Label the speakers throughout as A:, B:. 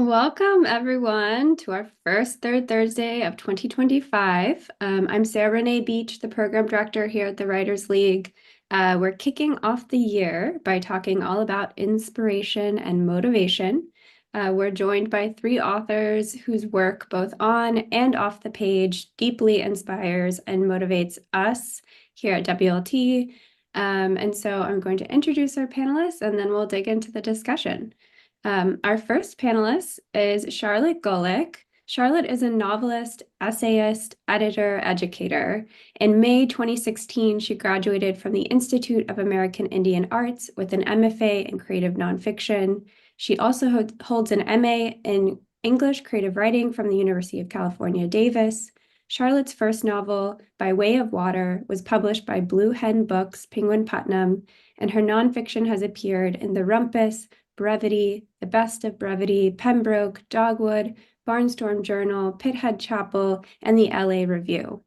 A: Welcome, everyone, to our first Third Thursday of 2025. I'm Sarah Renee Beach, the program director here at the Writers League. We're kicking off the year by talking all about inspiration and motivation. We're joined by three authors whose work, both on and off the page, deeply inspires and motivates us here at WLT. And so I'm going to introduce our panelists, and then we'll dig into the discussion. Our first panelist is Charlotte Gullick. Charlotte is a novelist, essayist, editor, educator. In May 2016, she graduated from the Institute of American Indian Arts with an MFA in creative nonfiction. She also holds an MA in English creative writing from the University of California, Davis. Charlotte's first novel, By Way of Water, was published by Blue Hen Books, Penguin Putnam, and her nonfiction has appeared in The Rumpus, Brevity, The Best of Brevity, Pembroke, Dogwood, Barnstorm Journal, Pithead Chapel, and the LA Review.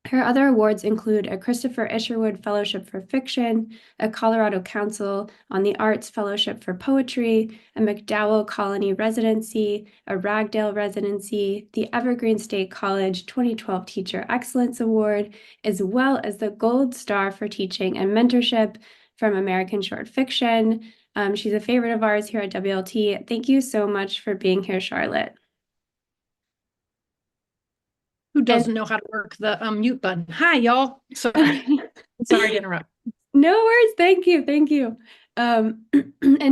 A: Her other awards include a Christopher Isherwood Fellowship for Fiction, a Colorado Council on the Arts Fellowship for Poetry, a MacDowell Colony Residency, a Ragdale Residency, the Evergreen State College 2012 Teacher Excellence Award, as well as the Gold Star for Teaching and Mentorship from American Short Fiction. She's a favorite of ours here at WLT. Thank you so much for being here, Charlotte.
B: Who doesn't know how to work the mute button? Hi, y'all. Sorry to interrupt.
A: No worries. Thank you. Thank you. And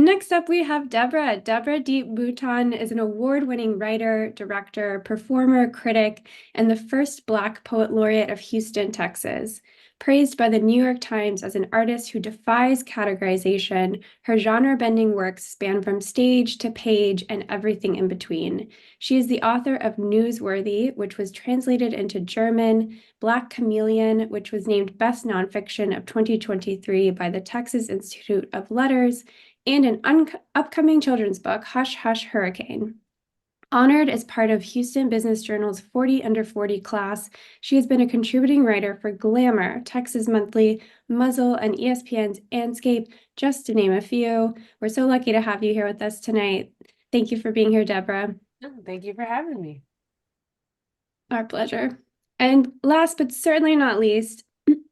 A: next up, we have Deborah. Deborah D.E.E.P. Mouton is an award-winning writer, director, performer, critic, and the first Black Poet Laureate of Houston, Texas. Praised by the New York Times as an artist who defies categorization, her genre-bending works span from stage to page and everything in between. She is the author of Newsworthy, which was translated into German, Black Chameleon, which was named Best Nonfiction of 2023 by the Texas Institute of Letters, and an upcoming children's book, Hush Hush Hurricane. Honored as part of Houston Business Journal's 40 Under 40 class, she has been a contributing writer for Glamour, Texas Monthly, Muzzle, and ESPN's Andscape, just to name a few. We're so lucky to have you here with us tonight. Thank you for being here, Deborah.
C: Thank you for having me.
A: Our pleasure. And last but certainly not least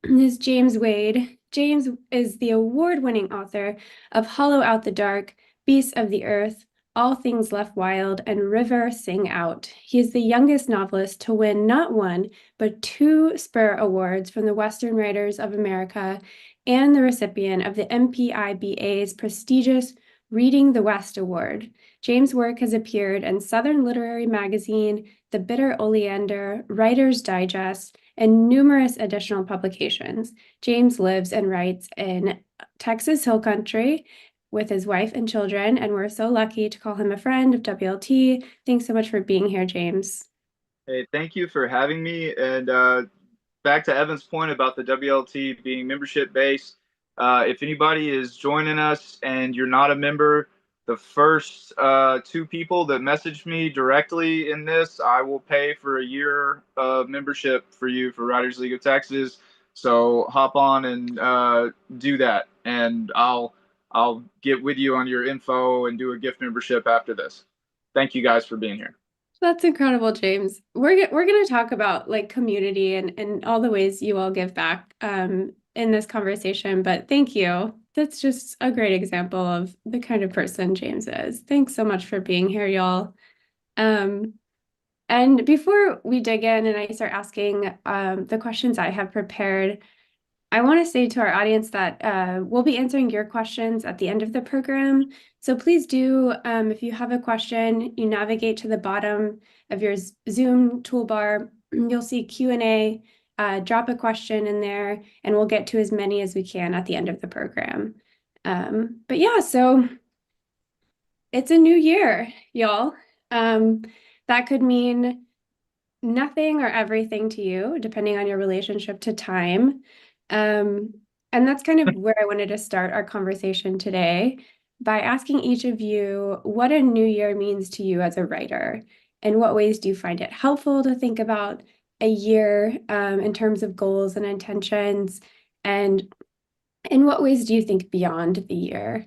A: is James Wade. James is the award-winning author of Hollow Out the Dark, Beasts of the Earth, All Things Left Wild, and River Sing Out. He is the youngest novelist to win not one, but two Spur Awards from the Western Writers of America and the recipient of the MPIBA's prestigious Reading the West Award. James' work has appeared in Southern Literary Magazine, The Bitter Oleander, Writer's Digest, and numerous additional publications. James lives and writes in Texas Hill Country with his wife and children, and we're so lucky to call him a friend of WLT. Thanks so much for being here, James.
D: Hey, thank you for having me. And back to Evan's point about the WLT being membership-based, if anybody is joining us and you're not a member, the first two people that message me directly in this, I will pay for a year of membership for you for Writers League of Texas. So hop on and do that, and I'll get with you on your info and do a gift membership after this. Thank you guys for being here.
A: That's incredible, James. We're going to talk about like community and all the ways you all give back in this conversation, but thank you. That's just a great example of the kind of person James is. Thanks so much for being here, y'all. And before we dig in and I start asking the questions I have prepared, I want to say to our audience that we'll be answering your questions at the end of the program. So please do, if you have a question, you navigate to the bottom of your Zoom toolbar. You'll see Q&A, drop a question in there, and we'll get to as many as we can at the end of the program. But yeah, so it's a new year, y'all. That could mean nothing or everything to you, depending on your relationship to time. And that's kind of where I wanted to start our conversation today by asking each of you what a new year means to you as a writer. In what ways do you find it helpful to think about a year in terms of goals and intentions? And in what ways do you think beyond the year?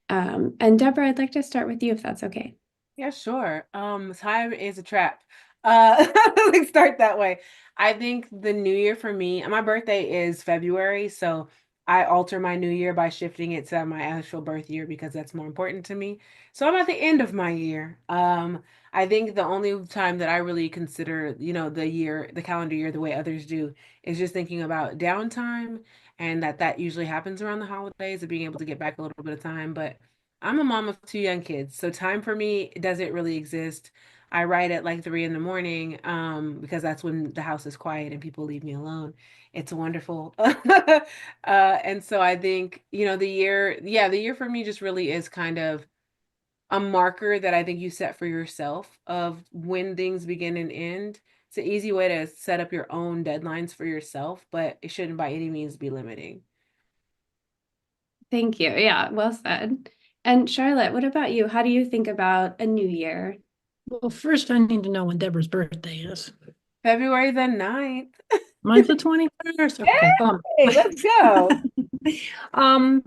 A: And Deborah, I'd like to start with you if that's okay.
C: Yeah, sure. Time is a trap. Let's start that way. I think the new year for me, and my birthday is February, so I alter my new year by shifting it to my actual birth year because that's more important to me. So I'm at the end of my year. I think the only time that I really consider, the year, the calendar year, the way others do, is just thinking about downtime, and that usually happens around the holidays of being able to get back a little bit of time. But I'm a mom of two young kids, so time for me doesn't really exist. I write at like 3 in the morning, because that's when the house is quiet and people leave me alone. It's wonderful. And so I think, the year for me just really is kind of a marker that I think you set for yourself of when things begin and end. It's an easy way to set up your own deadlines for yourself, but it shouldn't by any means be limiting.
A: Thank you. Yeah, well said. And Charlotte, what about you? How do you think about a new year?
B: Well, first I need to know when Deborah's birthday is.
C: February the 9th.
B: Mine's the 21st. Okay.
C: Hey, let's go.
B: Um,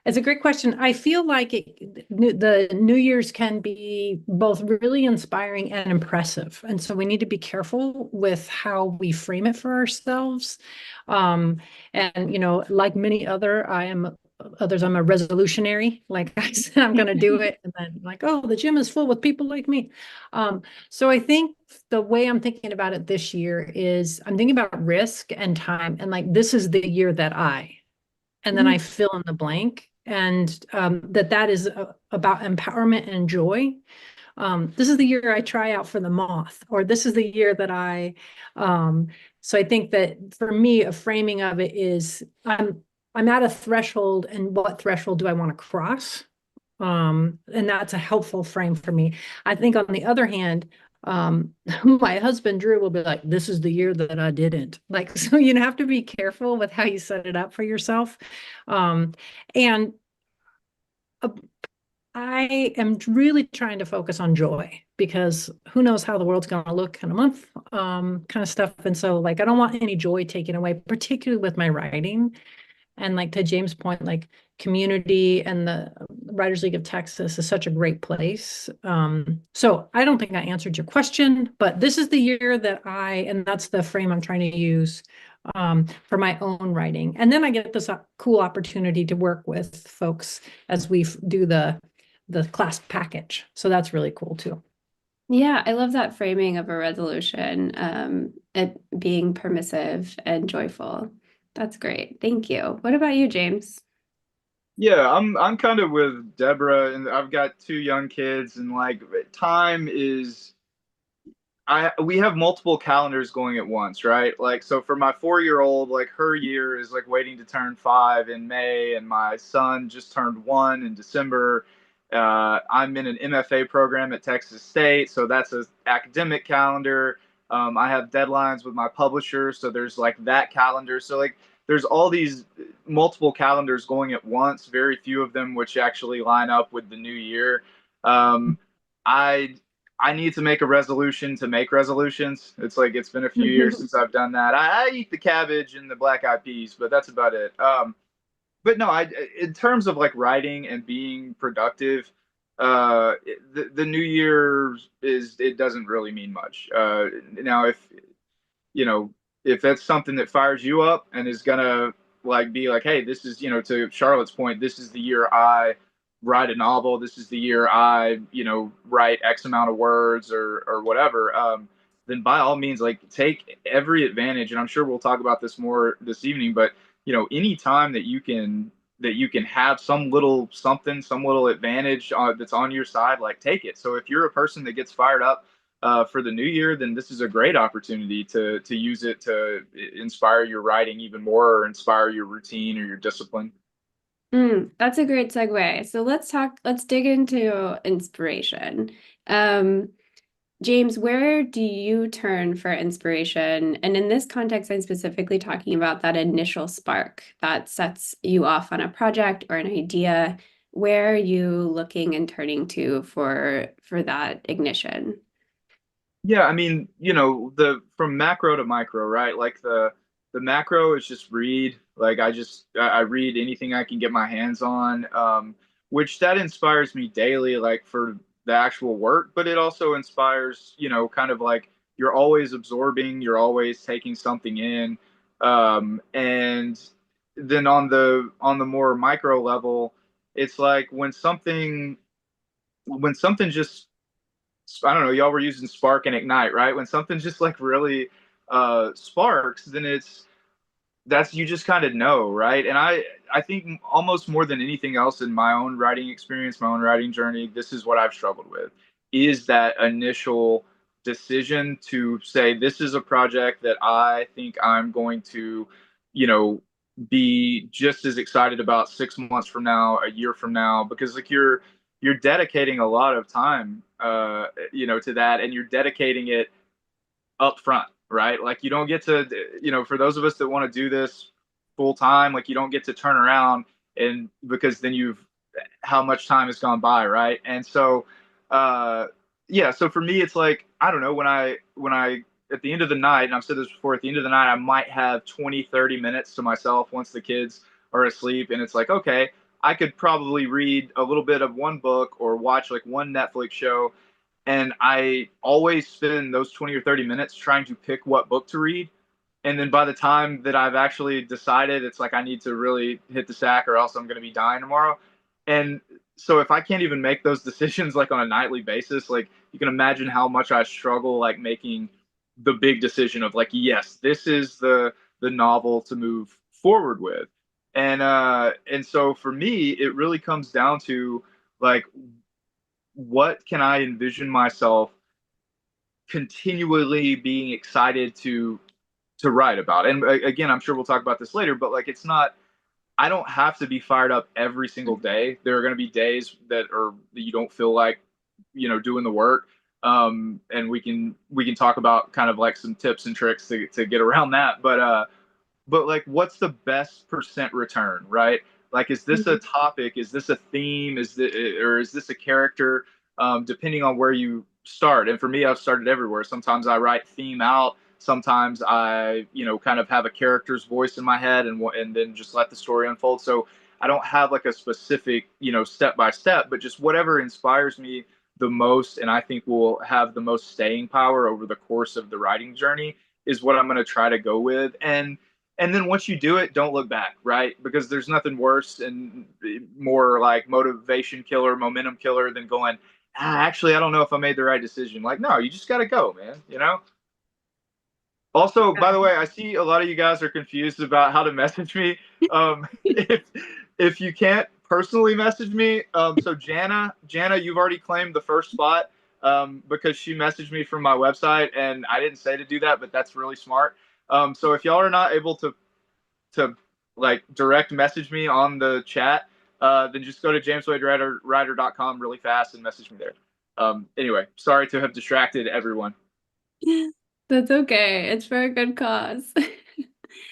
B: it's a great question. I feel like the New Year's can be both really inspiring and impressive. And so we need to be careful with how we frame it for ourselves. Um, and, like many others, I'm a resolutionary. Like I said, I'm going to do it. And then like, oh, the gym is full with people like me. So I think the way I'm thinking about it this year is I'm thinking about risk and time. And like, this is the year that and then I fill in the blank. And that is about empowerment and joy. This is the year I try out for the moth, or this is the year that so I think that for me, a framing of it is I'm at a threshold, and what threshold do I want to cross? And that's a helpful frame for me. I think on the other hand, my husband Drew will be like, this is the year that I didn't. Like, so you have to be careful with how you set it up for yourself. And uh, I am really trying to focus on joy, because who knows how the world's going to look in a month, kind of stuff. And so like, I don't want any joy taken away, particularly with my writing. And like to James' point, like community and the Writers League of Texas is such a great place. So I don't think I answered your question, but this is the year that and that's the frame I'm trying to use for my own writing. And then I get this cool opportunity to work with folks as we do the class package. So that's really cool too.
A: Yeah, I love that framing of a resolution, it being permissive and joyful. That's great. Thank you. What about you, James?
D: Yeah, I'm kind of with Deborah, and I've got two young kids, and like time is we have multiple calendars going at once, right? Like, so for my 4-year-old, like her year is like waiting to turn 5 in May, and my son just turned 1 in December. I'm in an MFA program at Texas State, so that's an academic calendar. I have deadlines with my publisher, so there's like that calendar. So like there's all these multiple calendars going at once, very few of them which actually line up with the new year. I I need to make a resolution to make resolutions. It's like it's been a few years since I've done that. I eat the cabbage and the black eyed peas, but that's about it. But no, in terms of like writing and being productive, the new year it doesn't really mean much. Now, if you know, if that's something that fires you up and is gonna like be like, hey, this is, to Charlotte's point, this is the year I write a novel. This is the year I, write X amount of words or whatever. Then by all means, like take every advantage. And I'm sure we'll talk about this more this evening, but any time that you can have some little something, some little advantage that's on your side, like take it. So if you're a person that gets fired up for the new year, then this is a great opportunity to use it to inspire your writing even more, or inspire your routine or your discipline.
A: That's a great segue. So let's dig into inspiration. James, where do you turn for inspiration? And in this context, I'm specifically talking about that initial spark that sets you off on a project or an idea. Where are you looking and turning to for that ignition?
D: Yeah, I mean, the from macro to micro, right? Like the macro is just read. Like I read anything I can get my hands on, which that inspires me daily. Like for the actual work, but it also inspires, kind of like you're always absorbing, you're always taking something in. And then on the more micro level, it's like when something just, I don't know, y'all were using spark and ignite, right? When something just like really sparks, then that's, you just kind of know, right? And I think almost more than anything else in my own writing experience, my own writing journey, this is what I've struggled with, is that initial decision to say, this is a project that I think I'm going to, you know be just as excited about 6 months from now, a year from now, because like you're dedicating a lot of time to that, and you're dedicating it up front, right? Like you don't get to, for those of us that want to do this full time, like you don't get to turn around, and because then how much time has gone by, right? And so, yeah, so for me, it's like, I don't know, when I, at the end of the night, and I've said this before, at the end of the night, I might have 20, 30 minutes to myself once the kids are asleep. And it's like, okay, I could probably read a little bit of one book or watch like one Netflix show, and I always spend those 20 or 30 minutes trying to pick what book to read. And then by the time that I've actually decided, it's like I need to really hit the sack or else I'm going to be dying tomorrow. And so if I can't even make those decisions like on a nightly basis, like you can imagine how much I struggle like making the big decision of like, yes, this is the novel to move forward with. And so for me, it really comes down to like, what can I envision myself continually being excited to write about? And again, I'm sure we'll talk about this later, but like it's not, I don't have to be fired up every single day. There are going to be days that you don't feel like doing the work. And we can talk about kind of like some tips and tricks to get around that. But like, what's the best percent return, right? Like, is this a topic? Is this a theme? Or is this a character? Depending on where you start. And for me, I've started everywhere. Sometimes I write theme out. Sometimes I, kind of have a character's voice in my head, and then just let the story unfold. So I don't have like a specific, step by step, but just whatever inspires me the most, and I think will have the most staying power over the course of the writing journey, is what I'm going to try to go with. And then once you do it, don't look back, right? Because there's nothing worse and more like motivation killer, momentum killer than going, actually, I don't know if I made the right decision. Like, no, you just got to go, man. Also, by the way, I see a lot of you guys are confused about how to message me. If you can't personally message me, so Jana, you've already claimed the first spot because she messaged me from my website, and I didn't say to do that, but that's really smart. So if y'all are not able to like direct message me on the chat, then just go to jameswadewriter.com really fast and message me there. Anyway, sorry to have distracted everyone.
A: That's okay. It's for a good cause.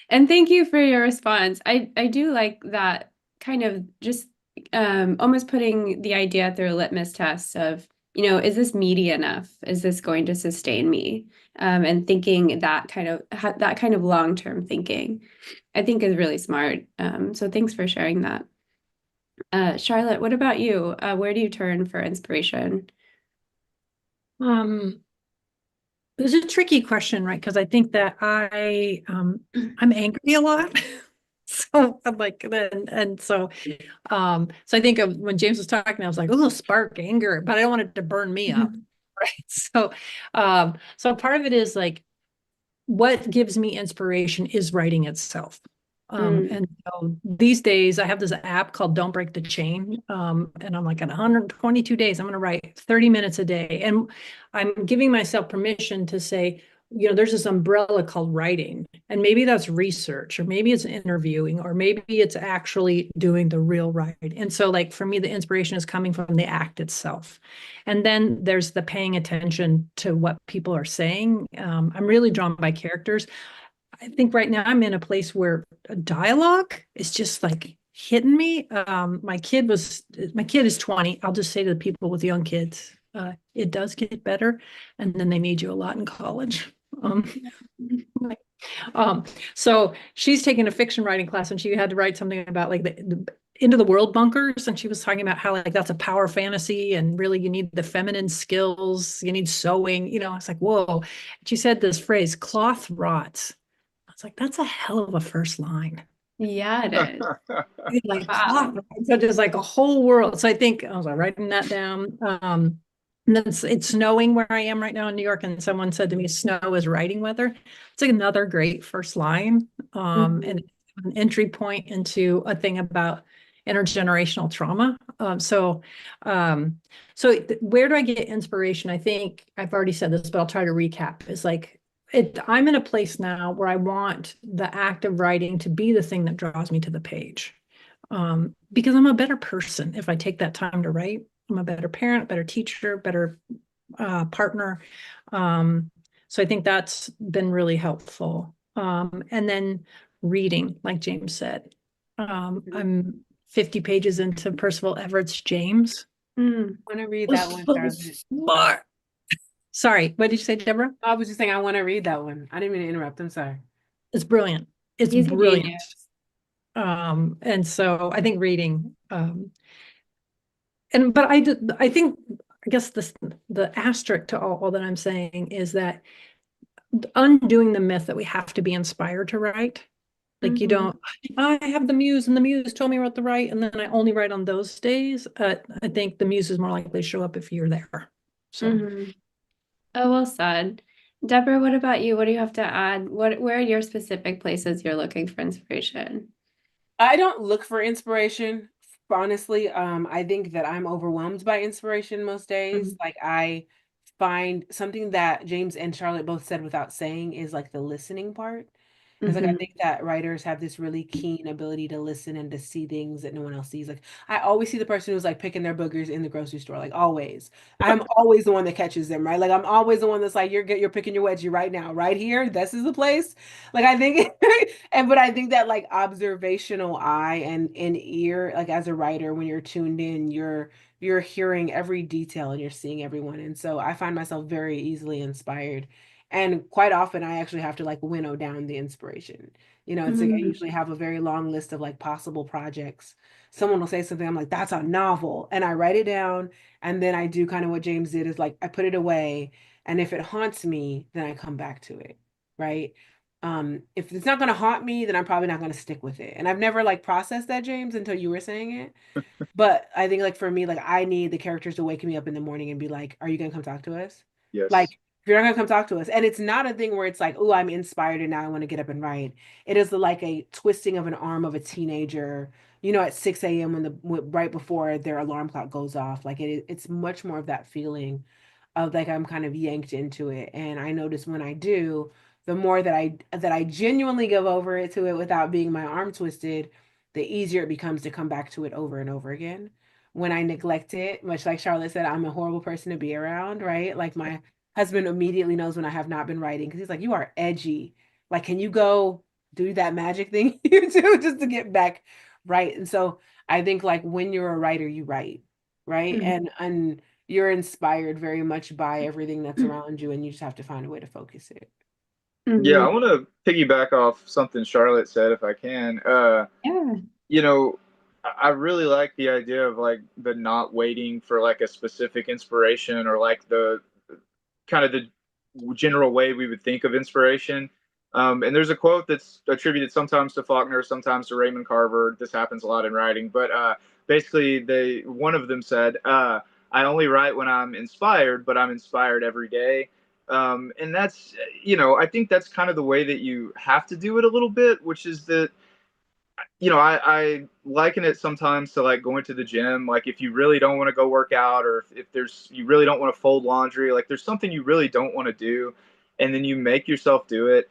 A: And thank you for your response. I do like that kind of just almost putting the idea through a litmus test of, is this meaty enough? Is this going to sustain me? And thinking that kind of long-term thinking, I think is really smart. So thanks for sharing that. Charlotte, what about you? Where do you turn for inspiration?
B: This is a tricky question, right? Because I think that I'm angry a lot. So I'm like, so I think of when James was talking, I was like, oh, spark anger, but I don't want it to burn me up. Right. So part of it is like, what gives me inspiration is writing itself. And so these days I have this app called Don't Break the Chain. And I'm like, at 122 days, I'm going to write 30 minutes a day. And I'm giving myself permission to say, there's this umbrella called writing, and maybe that's research, or maybe it's interviewing, or maybe it's actually doing the real writing. And so like, for me, the inspiration is coming from the act itself. And then there's the paying attention to what people are saying. I'm really drawn by characters. I think right now I'm in a place where a dialogue is just like hitting me. My kid is 20. I'll just say to the people with young kids, it does get better. And then they need you a lot in college. So she's taking a fiction writing class, and she had to write something about like Into the World bunkers, and she was talking about how like that's a power fantasy and really you need the feminine skills, you need sewing, I was like, whoa. She said this phrase, cloth rots. I was like, that's a hell of a first line.
A: Yeah, it is.
B: Like
A: Wow.
B: cloth rots. So there's like a whole world. So I was like writing that down. And then it's snowing where I am right now in New York, and someone said to me, snow is writing weather. It's like another great first line. And an entry point into a thing about intergenerational trauma. Where do I get inspiration? I think I've already said this, but I'll try to recap. It's like I'm in a place now where I want the act of writing to be the thing that draws me to the page. Because I'm a better person if I take that time to write. I'm a better parent, better teacher, better partner. So I think that's been really helpful. And then reading, like James said. I'm 50 pages into Percival Everett's James.
A: Mm.
C: I want to read that one, Charlotte.
B: Smart. Sorry, what did you say, Deborah?
C: I was just saying I want to read that one. I didn't mean to interrupt. I'm sorry.
B: It's brilliant. It's
A: He's a
B: brilliant.
A: genius.
B: And so I think reading, but I think, I guess the asterisk to all that I'm saying is that undoing the myth that we have to be inspired to write. Like you don't, I have the muse and the muse told me what to write, and then I only write on those days. I think the muse is more likely to show up if you're there. So
A: Oh, well said. Deborah, what about you? What do you have to add? Where are your specific places you're looking for inspiration?
C: I don't look for inspiration, honestly. I think that I'm overwhelmed by inspiration most days. Like I find something that James and Charlotte both said without saying is like the listening part. It's like I think that writers have this really keen ability to listen and to see things that no one else sees. Like I always see the person who's like picking their boogers in the grocery store, like always. I'm always the one that catches them, right? Like I'm always the one that's like, you're picking your wedgie right now, right here. This is the place. Like I think, but I think that like observational eye and ear, like as a writer, when you're tuned in, you're hearing every detail and you're seeing everyone. And so I find myself very easily inspired. And quite often I actually have to like winnow down the inspiration. It's like I usually have a very long list of like possible projects. Someone will say something, I'm like, that's a novel. And I write it down. And then I do kind of what James did is like I put it away. And if it haunts me, then I come back to it. Right. If it's not going to haunt me, then I'm probably not going to stick with it. And I've never like processed that, James, until you were saying it. But I think like for me, like I need the characters to wake me up in the morning and be like, are you going to come talk to us?
D: Yes.
C: Like, if you're not gonna come talk to us. And it's not a thing where it's like, oh, I'm inspired and now I want to get up and write. It is like a twisting of an arm of a teenager, at 6 a.m. right before their alarm clock goes off. Like it's much more of that feeling of like I'm kind of yanked into it. And I notice when I do, the more that I genuinely give over it to it without being my arm twisted, the easier it becomes to come back to it over and over again. When I neglect it, much like Charlotte said, I'm a horrible person to be around, right? Like my husband immediately knows when I have not been writing because he's like, you are edgy. Like, can you go do that magic thing you do just to get back right? And so I think like when you're a writer, you write, right? And you're inspired very much by everything that's around you, and you just have to find a way to focus it.
D: Yeah, I want to piggyback off something Charlotte said, if I can.
A: Yeah.
D: I really like the idea of like the not waiting for like a specific inspiration or like the kind of the general way we would think of inspiration. And there's a quote that's attributed sometimes to Faulkner, sometimes to Raymond Carver. This happens a lot in writing, but basically, one of them said, "I only write when I'm inspired, but I'm inspired every day." And that's, I think that's kind of the way that you have to do it a little bit, which is that, I liken it sometimes to like going to the gym. Like if you really don't want to go work out, or if you really don't want to fold laundry, like there's something you really don't want to do, and then you make yourself do it,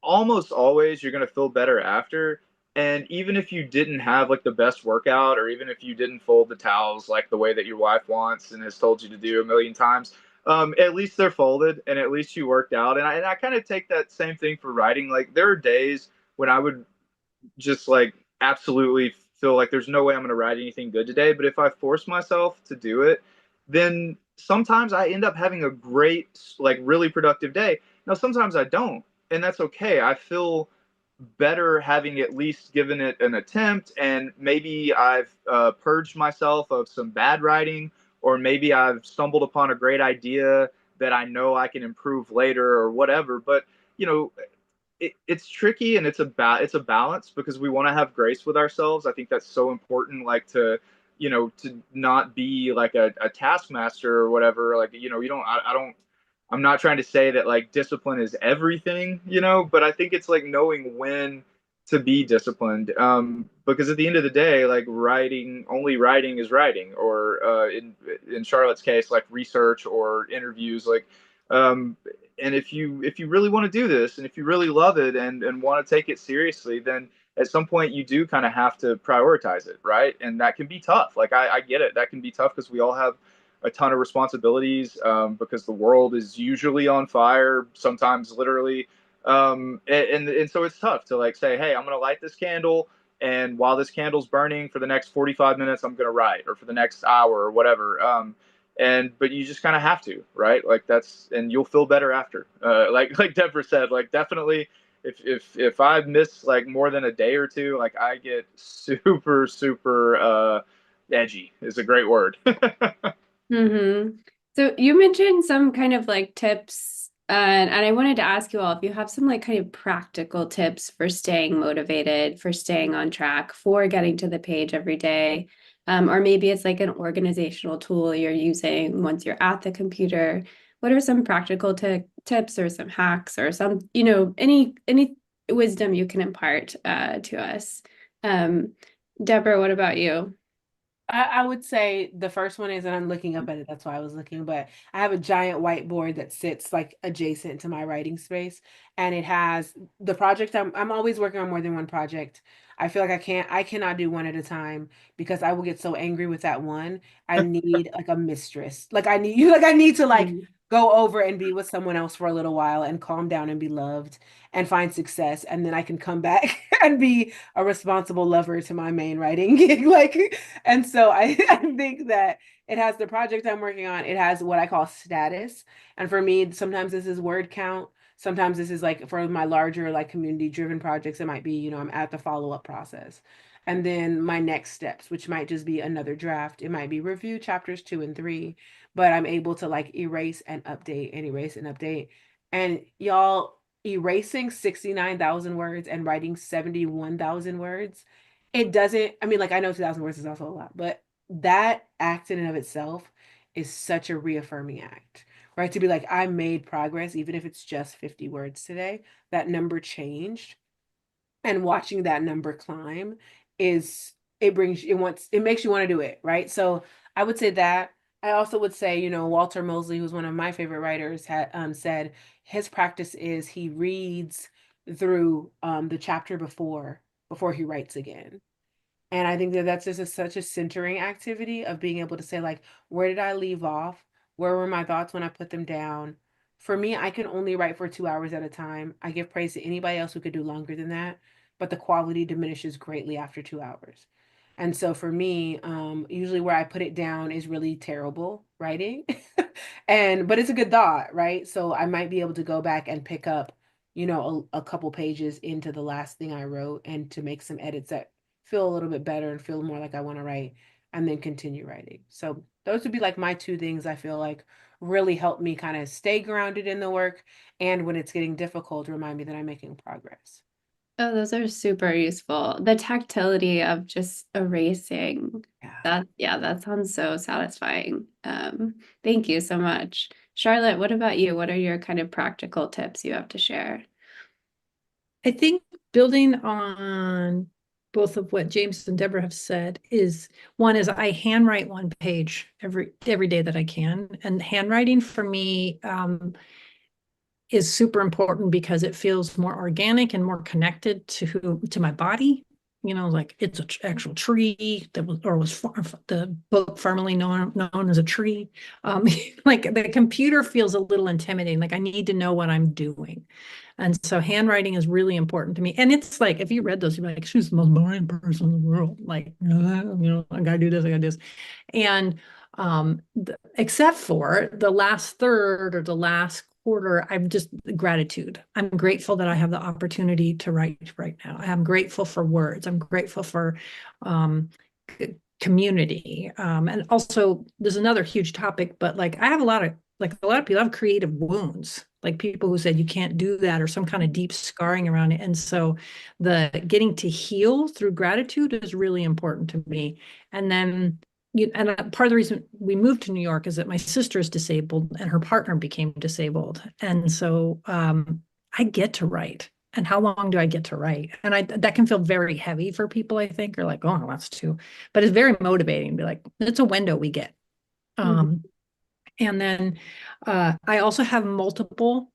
D: almost always you're going to feel better after. And even if you didn't have like the best workout, or even if you didn't fold the towels like the way that your wife wants and has told you to do a million times, at least they're folded and at least you worked out. And I kind of take that same thing for writing. Like there are days when I would just like absolutely feel like there's no way I'm going to write anything good today. But if I force myself to do it, then sometimes I end up having a great, like really productive day. Now, sometimes I don't, and that's okay. I feel better having at least given it an attempt, and maybe I've purged myself of some bad writing, or maybe I've stumbled upon a great idea that I know I can improve later or whatever. But you know, it's tricky, and it's a balance, because we want to have grace with ourselves. I think that's so important, like to not be like a taskmaster or whatever. Like, you don't, I don't, I'm not trying to say that like discipline is everything, but I think it's like knowing when to be disciplined. Because at the end of the day, like only writing is writing, or in Charlotte's case, like research or interviews, like, um, and if you really want to do this, and if you really love it, and want to take it seriously, then at some point you do kind of have to prioritize it, right? And that can be tough. Like, I get it. That can be tough because we all have a ton of responsibilities, because the world is usually on fire, sometimes literally. And so it's tough to like say, hey, I'm going to light this candle, and while this candle's burning for the next 45 minutes, I'm going to write, or for the next hour or whatever. But you just kind of have to, right? Like, and you'll feel better after. Like Deborah said, like, definitely if I miss like more than a day or two, like, I get super, super edgy is a great word.
A: Mm-hmm. So you mentioned some kind of like tips, and I wanted to ask you all if you have some like kind of practical tips for staying motivated, for staying on track, for getting to the page every day. Or maybe it's like an organizational tool you're using once you're at the computer. What are some practical tips or some hacks or some, any wisdom you can impart to us? Deborah, what about you?
C: I would say the first one is, and I'm looking up at it, that's why I was looking, but I have a giant whiteboard that sits like adjacent to my writing space, and it has the project. I'm always working on more than one project. I feel like I cannot do one at a time, because I will get so angry with that one. I need like a mistress. Like, I need you, like I need to like
A: Mhm.
C: go over and be with someone else for a little while and calm down and be loved and find success, and then I can come back and be a responsible lover to my main writing gig. Like, and so I think that it has the project I'm working on, it has what I call status. And for me, sometimes this is word count. Sometimes this is like for my larger, like community driven projects, it might be, I'm at the follow-up process. And then my next steps, which might just be another draft. It might be review chapters 2 and 3, but I'm able to like erase and update and erase and update. And y'all, erasing 69,000 words and writing 71,000 words, it doesn't, I mean, like, I know 2,000 words is also a lot, but that act in and of itself is such a reaffirming act, right? To be like, I made progress, even if it's just 50 words today, that number changed. And watching that number climb is, it makes you want to do it, right? So I would say that. I also would say, Walter Mosley, who's one of my favorite writers, had said his practice is he reads through the chapter before he writes again. And I think that that's just such a centering activity of being able to say, like, where did I leave off? Where were my thoughts when I put them down? For me, I can only write for 2 hours at a time. I give praise to anybody else who could do longer than that, but the quality diminishes greatly after 2 hours. And so for me, usually where I put it down is really terrible writing. But it's a good thought, right? So I might be able to go back and pick up, a couple pages into the last thing I wrote, and to make some edits that feel a little bit better and feel more like I want to write, and then continue writing. So those would be like my two things I feel like really help me kind of stay grounded in the work, and when it's getting difficult, remind me that I'm making progress.
A: Oh, those are super useful. The tactility of just erasing.
C: Yeah.
A: That sounds so satisfying. Thank you so much. Charlotte, what about you? What are your kind of practical tips you have to share?
B: I think building on both of what James and Deborah have said is, one is I handwrite one page every day that I can. And handwriting for me is super important because it feels more organic and more connected to my body. Like it's an actual tree that was the book formerly known as a tree. Like the computer feels a little intimidating. Like I need to know what I'm doing. And so handwriting is really important to me. And it's like, if you read those, you're like, she's the most boring person in the world. Like, I gotta do this, I gotta do this. And except for the last third or the last quarter, I'm just gratitude. I'm grateful that I have the opportunity to write right now. I'm grateful for words. I'm grateful for community. And also there's another huge topic, but like I have a lot of people have creative wounds, like people who said you can't do that or some kind of deep scarring around it. And so the getting to heal through gratitude is really important to me. And then part of the reason we moved to New York is that my sister is disabled and her partner became disabled. And so I get to write. And how long do I get to write? And that can feel very heavy for people, I think, or like, oh, that's too, but it's very motivating to be like, it's a window we get. And then I also have multiple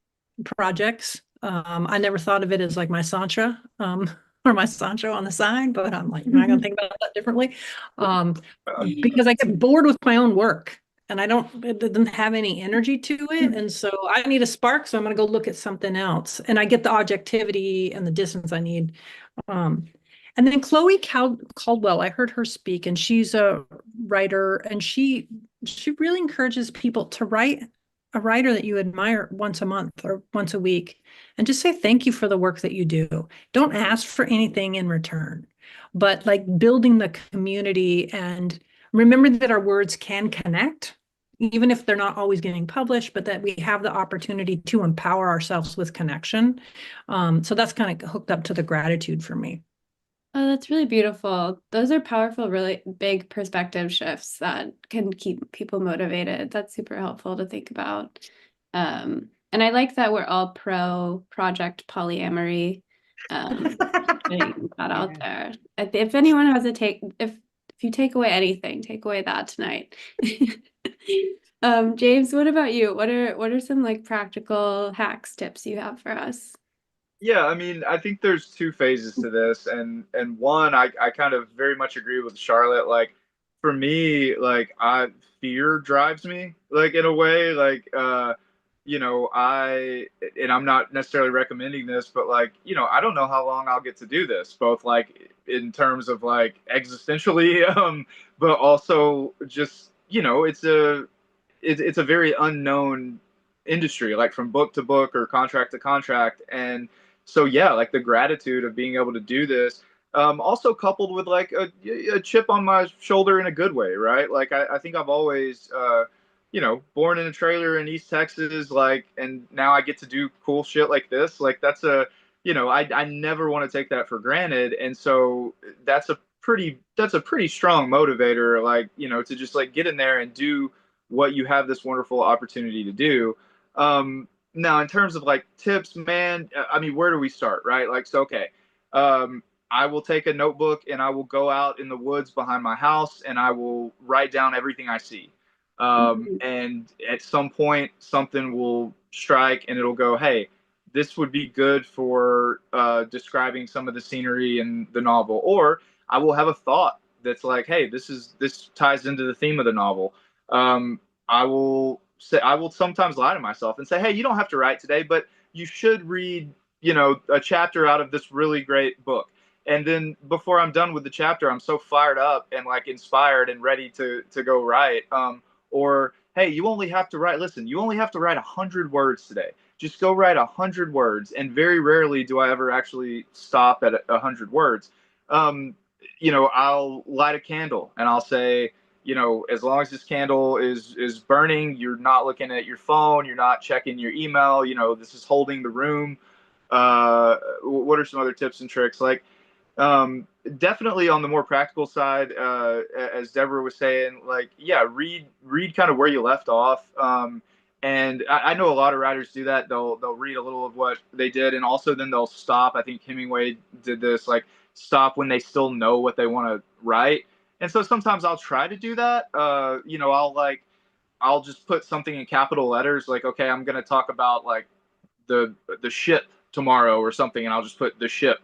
B: projects. I never thought of it as like my Sancha or my Sancho on the side, but I'm like, I'm not going to think about that differently because I get bored with my own work and it doesn't have any energy to it. And so I need a spark. So I'm going to go look at something else. And I get the objectivity and the distance I need. And then Chloe Caldwell, I heard her speak, and she's a writer, and she really encourages people to write a writer that you admire once a month or once a week, and just say thank you for the work that you do. Don't ask for anything in return, but like building the community and remember that our words can connect, even if they're not always getting published, but that we have the opportunity to empower ourselves with connection. So that's kind of hooked up to the gratitude for me.
A: Oh, that's really beautiful. Those are powerful, really big perspective shifts that can keep people motivated. That's super helpful to think about. And I like that we're all pro project polyamory. Getting that out there. If anyone has if you take away anything, take away that tonight. James, what about you? What are some like practical hacks, tips you have for us?
D: Yeah, I mean, I think there's two phases to this, and one, I kind of very much agree with Charlotte. Like, for me, like, fear drives me, like, in a way, like, and I'm not necessarily recommending this, but like, I don't know how long I'll get to do this, both like in terms of like existentially, but also just, it's a very unknown industry, like from book to book or contract to contract, and so yeah, like the gratitude of being able to do this, also coupled with like a chip on my shoulder in a good way, right? Like I think I've always, born in a trailer in East Texas, like, and now I get to do cool shit like this. Like I never want to take that for granted, and so that's a pretty strong motivator, like to just like get in there and do what you have this wonderful opportunity to do. Now, in terms of like tips, man, I mean, where do we start, right? Like, so, okay, I will take a notebook and I will go out in the woods behind my house and I will write down everything I see. And at some point, something will strike and it'll go, hey, this would be good for describing some of the scenery in the novel. Or I will have a thought that's like, hey, this ties into the theme of the novel. I will sometimes lie to myself and say, hey, you don't have to write today, but you should read, a chapter out of this really great book. And then before I'm done with the chapter, I'm so fired up and like inspired and ready to go write. Or hey, you only have to write. Listen, you only have to write 100 words today. Just go write 100 words. And very rarely do I ever actually stop at 100 words. I'll light a candle and I'll say, as long as this candle is burning, you're not looking at your phone, you're not checking your email, this is holding the room. What are some other tips and tricks? Like, definitely on the more practical side, as Deborah was saying, like, yeah, read kind of where you left off. And I know a lot of writers do that. They'll read a little of what they did, and also then they'll stop. I think Hemingway did this, like stop when they still know what they want to write. And so sometimes I'll try to do that. I'll just put something in capital letters, like, okay, I'm gonna talk about like the ship tomorrow or something, and I'll just put the ship.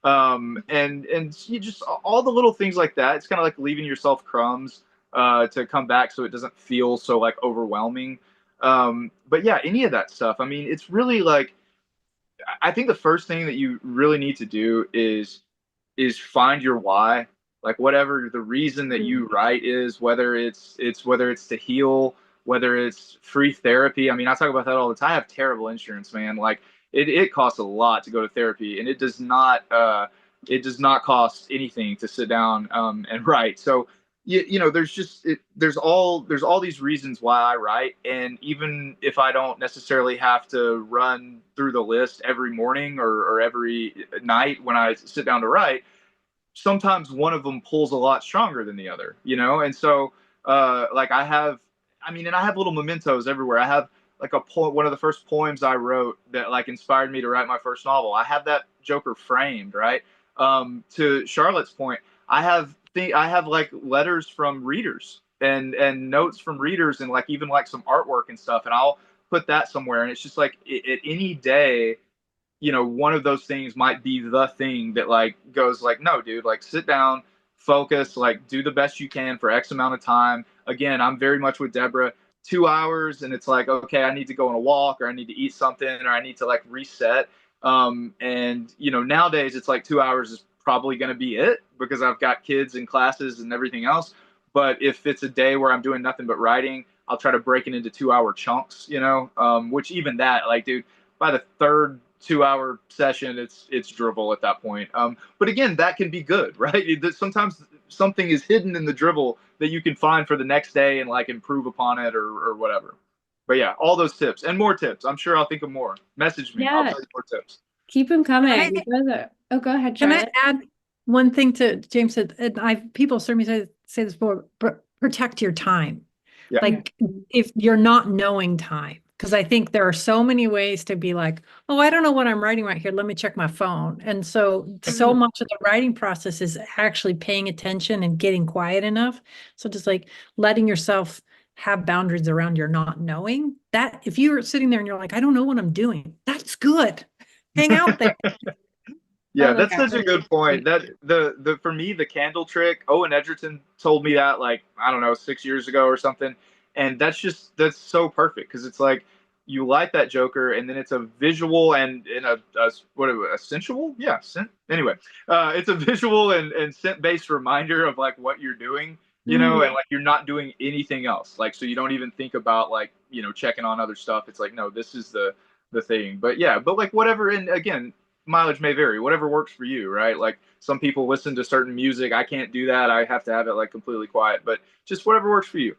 D: And you just all the little things like that. It's kind of like leaving yourself crumbs to come back, so it doesn't feel so like overwhelming. But yeah, any of that stuff. I mean, it's really like I think the first thing that you really need to do is find your why, like whatever the reason that you write is, whether it's to heal, whether it's free therapy. I mean, I talk about that all the time. I have terrible insurance, man. Like it costs a lot to go to therapy, and it does not cost anything to sit down and write. So you know, there's all these reasons why I write, and even if I don't necessarily have to run through the list every morning or every night when I sit down to write, sometimes one of them pulls a lot stronger than the other, you know? And so, like and I have little mementos everywhere. I have like one of the first poems I wrote that like inspired me to write my first novel. I have that Joker framed, right? To Charlotte's point, I have like letters from readers and notes from readers and like even like some artwork and stuff. And I'll put that somewhere. And it's just like at any day, you know, one of those things might be the thing that like goes like, no, dude, like sit down, focus, like do the best you can for X amount of time. Again, I'm very much with Deborah. 2 hours, and it's like, okay, I need to go on a walk, or I need to eat something, or I need to like reset. And you know, nowadays it's like 2 hours is probably going to be it because I've got kids and classes and everything else. But if it's a day where I'm doing nothing but writing, I'll try to break it into 2 hour chunks, you know, which even that, like, dude, by the third 2 hour session, it's drivel at that point. But again, that can be good, right? Sometimes something is hidden in the drivel that you can find for the next day and like improve upon it or whatever. But yeah, all those tips and more tips. I'm sure I'll think of more. Message me. I'll
A: Yeah,
D: tell you more tips.
A: keep them coming.
B: I-
A: You guys are- Oh, go ahead,
B: Can I
A: Charlotte.
B: add one thing to James said? And people certainly say this before, protect your time.
D: Yeah.
B: Like if you're not knowing time, because I think there are so many ways to be like, oh, I don't know what I'm writing right here. Let me check my phone. And so much of the writing process is actually paying attention and getting quiet enough. So just like letting yourself have boundaries around your not knowing that. If you're sitting there and you're like, I don't know what I'm doing, that's good. Hang out there.
D: Yeah,
A: Oh,
D: that's
A: that's
D: such a good point. That the for me, the candle trick, Owen Edgerton told me that like, I don't know, 6 years ago or something. And that's so perfect because it's like you light that Joker and then it's a visual and in a sensual? Yeah, anyway. It's a visual and scent based reminder of like what you're doing, you know, and like you're not doing anything else. Like so you don't even think about like, you know, checking on other stuff. It's like, no, this is the thing. But yeah, but like whatever, and again, mileage may vary, whatever works for you, right? Like some people listen to certain music. I can't do that. I have to have it like completely quiet, but just whatever works for you.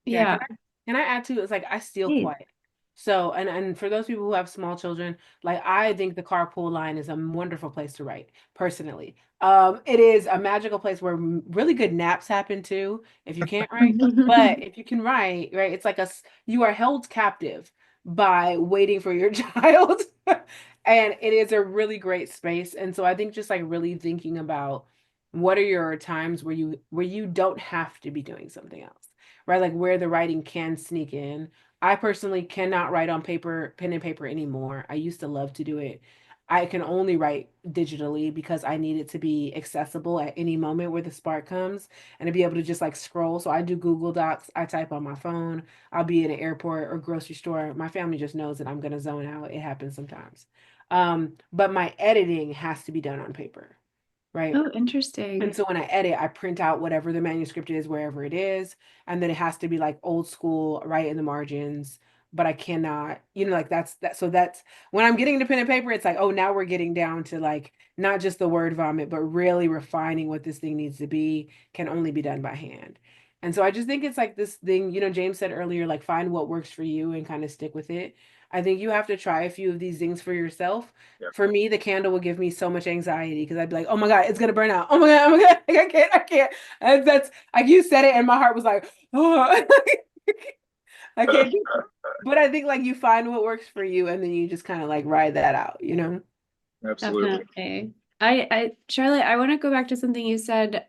C: Yeah,
A: Yeah.
C: can I add to it's like I steal
A: Please.
C: quiet. So and for those people who have small children, like I think the carpool line is a wonderful place to write, personally. It is a magical place where really good naps happen too, if you can't write. But if you can write, right, it's like you are held captive by waiting for your child. And it is a really great space. And so I think just like really thinking about what are your times where you don't have to be doing something else, right? Like where the writing can sneak in. I personally cannot write on paper, pen and paper anymore. I used to love to do it. I can only write digitally because I need it to be accessible at any moment where the spark comes and to be able to just like scroll. So I do Google Docs. I type on my phone. I'll be at an airport or grocery store. My family just knows that I'm going to zone out. It happens sometimes. But my editing has to be done on paper, right?
A: Oh,
C: And
A: interesting.
C: so when I edit, I print out whatever the manuscript is, wherever it is. And then it has to be like old school, right in the margins. But I cannot, you know, like that's that. So that's when I'm getting to pen and paper, it's like, oh, now we're getting down to like not just the word vomit, but really refining what this thing needs to be can only be done by hand. And so I just think it's like this thing, you know, James said earlier, like find what works for you and kind of stick with it. I think you have to try a few of these things for yourself.
D: Yeah.
C: For me, the candle would give me so much anxiety because I'd be like, oh my God, it's gonna burn out. Oh my God, oh my God, like, I can't. And that's like you said it, and my heart was like, oh, I can't do it. But I think like you find what works for you and then you just kind of like ride that out, you know?
D: Absolutely.
A: Definitely. Charlotte, I want to go back to something you said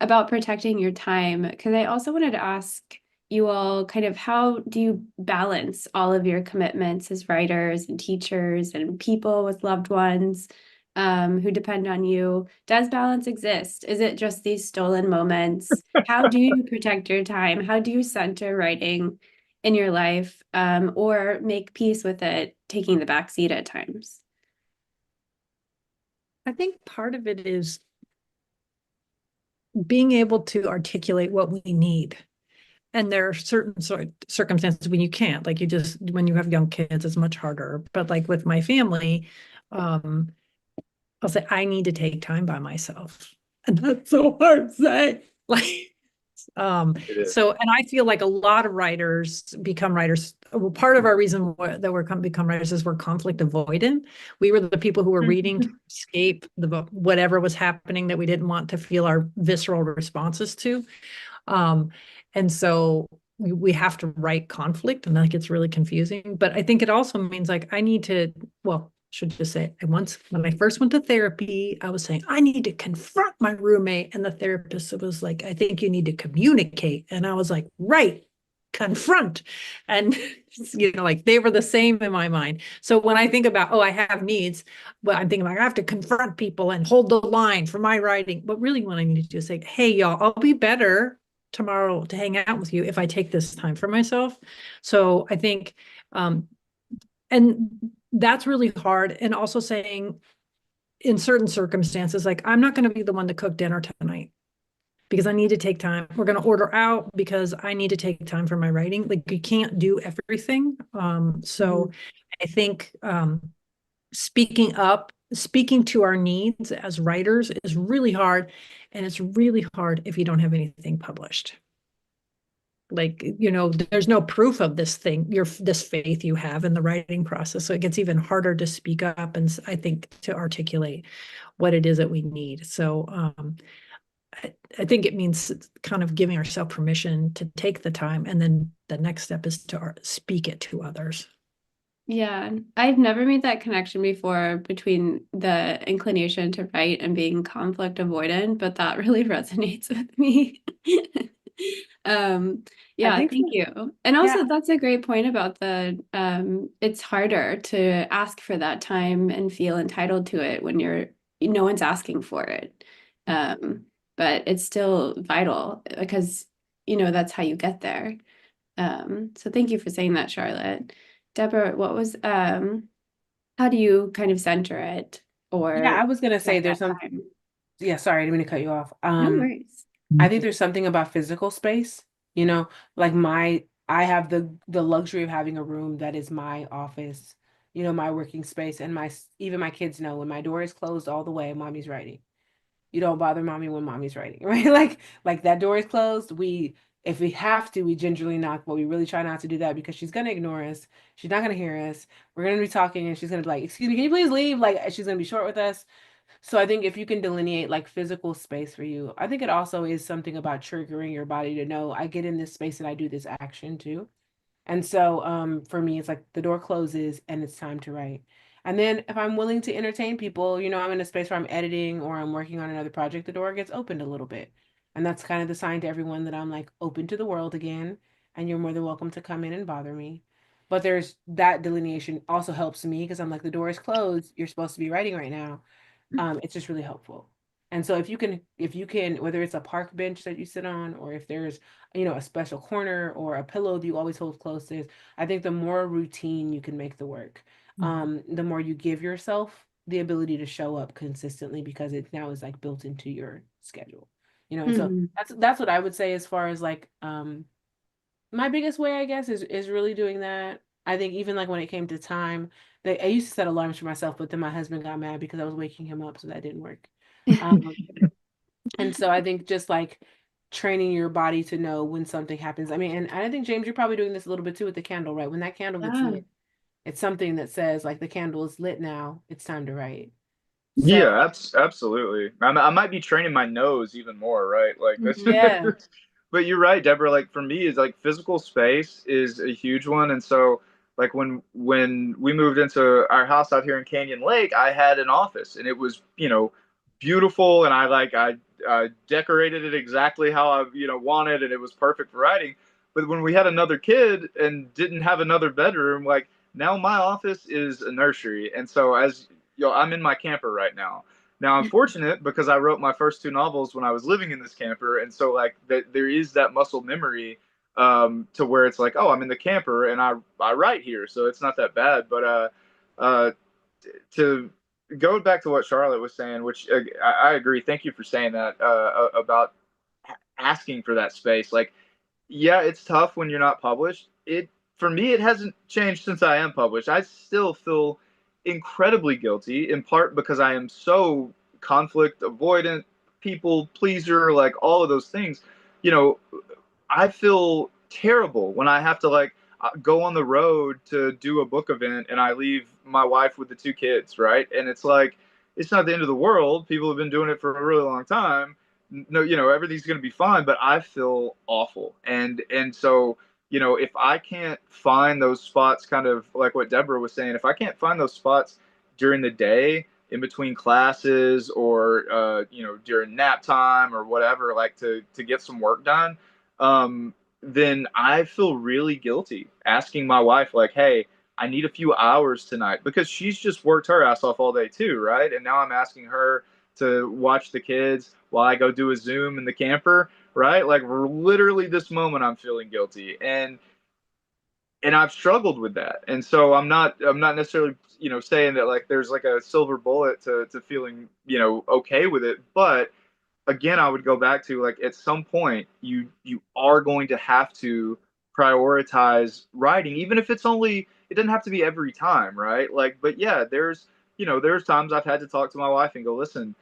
A: about protecting your time, because I also wanted to ask you all kind of how do you balance all of your commitments as writers and teachers and people with loved ones who depend on you? Does balance exist? Is it just these stolen moments? How do you protect your time? How do you center writing in your life or make peace with it, taking the back seat at times?
B: I think part of it is being able to articulate what we need. And there are certain circumstances when you can't, like when you have young kids, it's much harder. But like with my family, I'll say, I need to take time by myself. And that's so hard to say. Like,
D: It is.
B: so, and I feel like a lot of writers become writers. Well, part of our reason that we're become writers is we're conflict avoidant. We were the people who were reading to escape whatever was happening that we didn't want to feel our visceral responses to. And so we have to write conflict, and that gets really confusing. But I think it also means like I need to, well, should just say, when I first went to therapy, I was saying, I need to confront my roommate. And the therapist was like, I think you need to communicate. And I was like, right, confront. And, like they were the same in my mind. So when I think about, oh, I have needs, well, I'm thinking like, I have to confront people and hold the line for my writing. But really what I need to do is say, hey, y'all, I'll be better tomorrow to hang out with you if I take this time for myself. So I think, and that's really hard. And also saying in certain circumstances, like, I'm not going to be the one to cook dinner tonight because I need to take time. We're going to order out because I need to take time for my writing. Like, you can't do everything. So I think speaking to our needs as writers is really hard. And it's really hard if you don't have anything published. Like, there's no proof of this faith you have in the writing process. So it gets even harder to speak up and I think to articulate what it is that we need. So I think it means kind of giving ourselves permission to take the time. And then the next step is to speak it to others.
A: Yeah, I've never made that connection before between the inclination to write and being conflict avoidant, but that really resonates with me. Yeah,
C: think
A: thank
C: so.
A: you. And also
C: Yeah.
A: that's a great point about it's harder to ask for that time and feel entitled to it when no one's asking for it. But it's still vital because, that's how you get there. So thank you for saying that, Charlotte. Deborah, how do you kind of center it or
C: Yeah, I was gonna say
A: get
C: there's
A: that
C: some.
A: time?
C: Yeah, sorry, I didn't mean to cut you off.
A: No worries.
C: I think there's something about physical space, like I have the luxury of having a room that is my office, my working space, and even my kids know when my door is closed all the way, mommy's writing. You don't bother mommy when mommy's writing, right? Like that door is closed. If we have to, we gingerly knock, but we really try not to do that because she's gonna ignore us. She's not gonna hear us. We're gonna be talking and she's gonna be like, excuse me, can you please leave? Like she's gonna be short with us. So I think if you can delineate like physical space for you, I think it also is something about triggering your body to know I get in this space and I do this action too. And so for me, it's like the door closes and it's time to write. And then if I'm willing to entertain people, I'm in a space where I'm editing or I'm working on another project, the door gets opened a little bit. And that's kind of the sign to everyone that I'm like open to the world again. And you're more than welcome to come in and bother me. But there's that delineation also helps me because I'm like, the door is closed. You're supposed to be writing right now. It's just really helpful. And so if you can, whether it's a park bench that you sit on, or if there's, a special corner or a pillow that you always hold closest, I think the more routine you can make the work, the more you give yourself the ability to show up consistently because it now is like built into your schedule. And so that's what I would say as far as like my biggest way, I guess, is really doing that. I think even like when it came to time, I used to set alarms for myself, but then my husband got mad because I was waking him up, so that didn't work. Um, and so I think just like training your body to know when something happens. I mean, and I think James, you're probably doing this a little bit too with the candle, right? When that candle gets
A: Yeah.
C: lit, it's something that says like the candle is lit now. It's time to write. So
D: Yeah, absolutely. I might be training my nose even more, right? Like this.
C: yeah.
D: But you're right, Deborah. Like for me, is like physical space is a huge one, and so like when we moved into our house out here in Canyon Lake, I had an office, and it was beautiful, and I decorated it exactly how I wanted, and it was perfect for writing. But when we had another kid and didn't have another bedroom, like now my office is a nursery, and so as I'm in my camper right now. Now I'm fortunate because I wrote my first two novels when I was living in this camper, and so like there is that muscle memory to where it's like, oh, I'm in the camper and I write here, so it's not that bad. But uh, to go back to what Charlotte was saying, which I agree. Thank you for saying that about asking for that space. Like yeah, it's tough when you're not published. It For me, it hasn't changed since I am published. I still feel incredibly guilty, in part because I am so conflict avoidant, people pleaser, like all of those things. You know, I feel terrible when I have to go on the road to do a book event and I leave my wife with the two kids, right? And it's like it's not the end of the world. People have been doing it for a really long time. No, everything's going to be fine, but I feel awful. And so, if I can't find those spots, kind of like what Deborah was saying, if I can't find those spots during the day in between classes or during nap time or whatever, like to get some work done, then I feel really guilty asking my wife, like, hey, I need a few hours tonight because she's just worked her ass off all day too, right? And now I'm asking her to watch the kids while I go do a Zoom in the camper, right? Like literally this moment I'm feeling guilty. And I've struggled with that. And so I'm not necessarily, saying that like there's like a silver bullet to feeling, okay with it, but again, I would go back to like at some point you are going to have to prioritize writing, even if it's only it doesn't have to be every time, right? Like, but yeah, there's times I've had to talk to my wife and go, listen,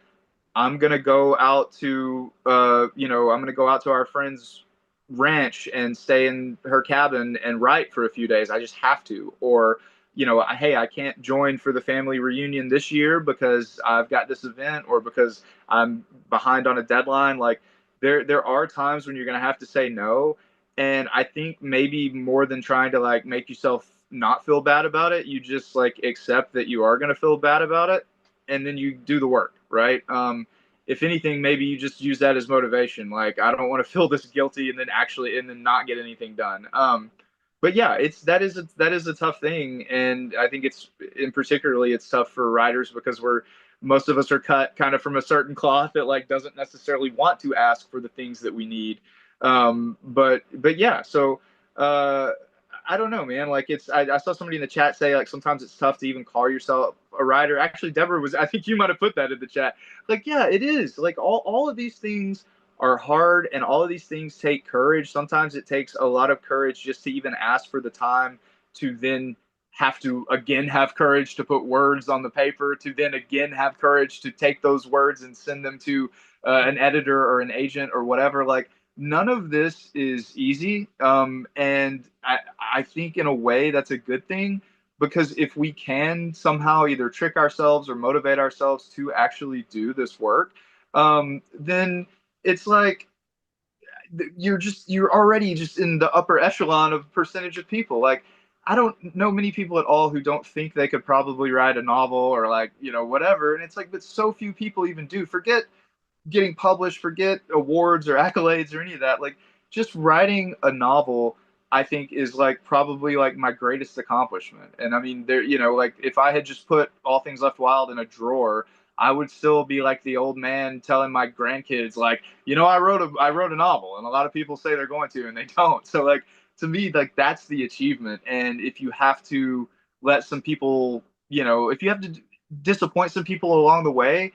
D: I'm gonna go out to I'm gonna go out to our friend's ranch and stay in her cabin and write for a few days. I just have to. Or, hey, I can't join for the family reunion this year because I've got this event or because I'm behind on a deadline. Like there are times when you're gonna have to say no. And I think maybe more than trying to like make yourself not feel bad about it, you just like accept that you are gonna feel bad about it and then you do the work, right? If anything, maybe you just use that as motivation. Like, I don't want to feel this guilty and then not get anything done. But yeah, that is a tough thing, and I think in particularly it's tough for writers because most of us are cut kind of from a certain cloth that like doesn't necessarily want to ask for the things that we need. But yeah, so uh, I don't know, man. Like I saw somebody in the chat say like sometimes it's tough to even call yourself a writer. Actually, Deborah I think you might have put that in the chat. Like, yeah, it is. Like all of these things are hard and all of these things take courage. Sometimes it takes a lot of courage just to even ask for the time to then have to again have courage to put words on the paper, to then again have courage to take those words and send them to an editor or an agent or whatever. Like none of this is easy. And I think in a way that's a good thing because if we can somehow either trick ourselves or motivate ourselves to actually do this work, then it's like you're already just in the upper echelon of percentage of people. Like I don't know many people at all who don't think they could probably write a novel or like whatever, and it's like but so few people even do. Forget getting published, forget awards or accolades or any of that. Like just writing a novel, I think is like probably like my greatest accomplishment. And I mean, like if I had just put All Things Left Wild in a drawer, I would still be like the old man telling my grandkids, like, I wrote a novel, and a lot of people say they're going to, and they don't. So like to me, like that's the achievement. And if you have to let some people, if you have to disappoint some people along the way,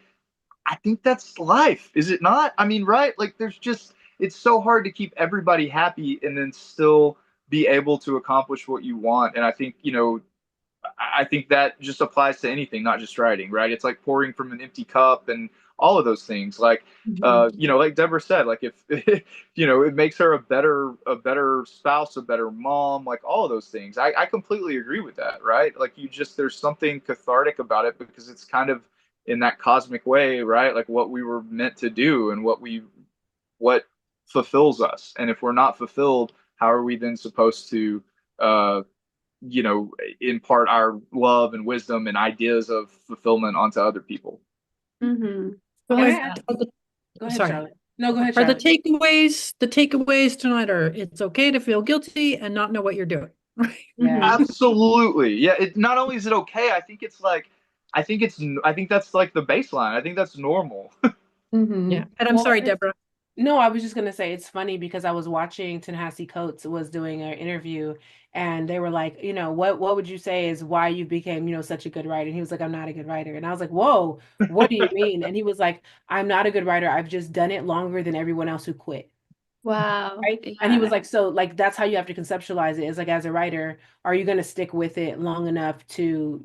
D: I think that's life, is it not? I mean, right? Like, it's so hard to keep everybody happy and then still be able to accomplish what you want. And I think, I think that just applies to anything, not just writing, right? It's like pouring from an empty cup and all of those things. Like, like Deborah said, like if, it makes her a better spouse, a better mom, like all of those things. I completely agree with that, right? Like there's something cathartic about it because it's kind of in that cosmic way, right? Like what we were meant to do and what fulfills us. And if we're not fulfilled, how are we then supposed to, uh, impart our love and wisdom and ideas of fulfillment onto other people?
A: Mm-hmm.
B: So
C: Can I
B: like,
C: ask- Go ahead,
B: sorry.
C: Charlotte. No, go ahead,
B: Are the
C: Charlotte.
B: takeaways tonight are it's okay to feel guilty and not know what you're doing, right?
C: Yeah.
D: Absolutely. Yeah. It not only is it okay, I think that's like the baseline. I think that's normal.
A: Mm-hmm.
B: Yeah. And I'm
C: Well,
B: sorry, Deborah.
C: No, I was just gonna say it's funny because I was watching Ta-Nehisi Coates was doing an interview and they were like, what would you say is why you became, such a good writer? And he was like, I'm not a good writer. And I was like, whoa, what do you mean? And he was like, I'm not a good writer. I've just done it longer than everyone else who quit.
A: Wow.
C: Right. And he was like, so like that's how you have to conceptualize it, is like, as a writer, are you going to stick with it long enough to,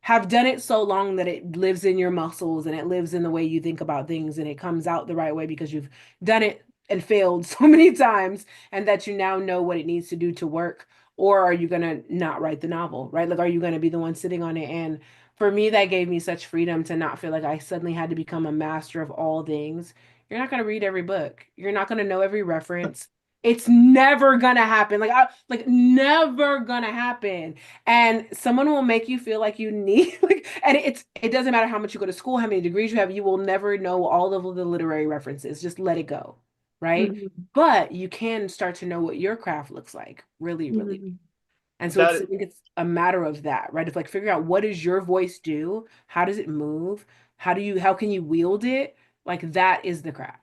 C: have done it so long that it lives in your muscles and it lives in the way you think about things and it comes out the right way because you've done it and failed so many times, and that you now know what it needs to do to work? Or are you going to not write the novel, right? Like, are you going to be the one sitting on it? And for me, that gave me such freedom to not feel like I suddenly had to become a master of all things. You're not going to read every book. You're not going to know every reference. It's never going to happen. Like never going to happen. And someone will make you feel like you need and it doesn't matter how much you go to school, how many degrees you have, you will never know all of the literary references. Just let it go, right?
A: Mhm.
C: But you can start to know what your craft looks like really, really.
A: Mhm.
C: And so I
D: That
C: think it's a matter of that, right? Of like figuring out, what does your voice do? How does it move? How can you wield it? Like, that is the craft.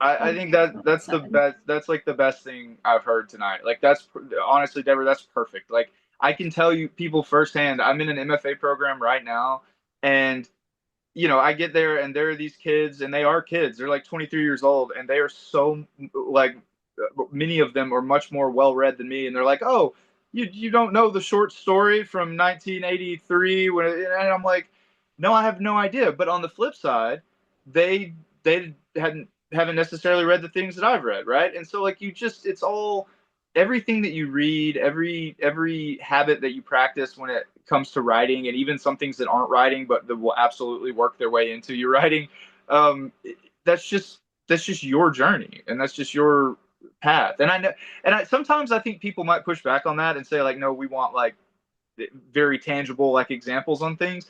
D: I think that
A: Well
D: that's the
A: said.
D: best. That's like the best thing I've heard tonight. Like that's honestly, Deborah, that's perfect. Like I can tell you people firsthand. I'm in an MFA program right now, and I get there and there are these kids, and they are kids. They're like 23 years old, and they are so like many of them are much more well read than me, and they're like, "Oh, you don't know the short story from 1983?" And I'm like, "No, I have no idea." But on the flip side, they haven't necessarily read the things that I've read, right? And so like it's all everything that you read, every habit that you practice when it comes to writing, and even some things that aren't writing but that will absolutely work their way into your writing. Um, that's just your journey, and that's just your path. And I know, and sometimes I think people might push back on that and say like, no, we want like very tangible like examples on things,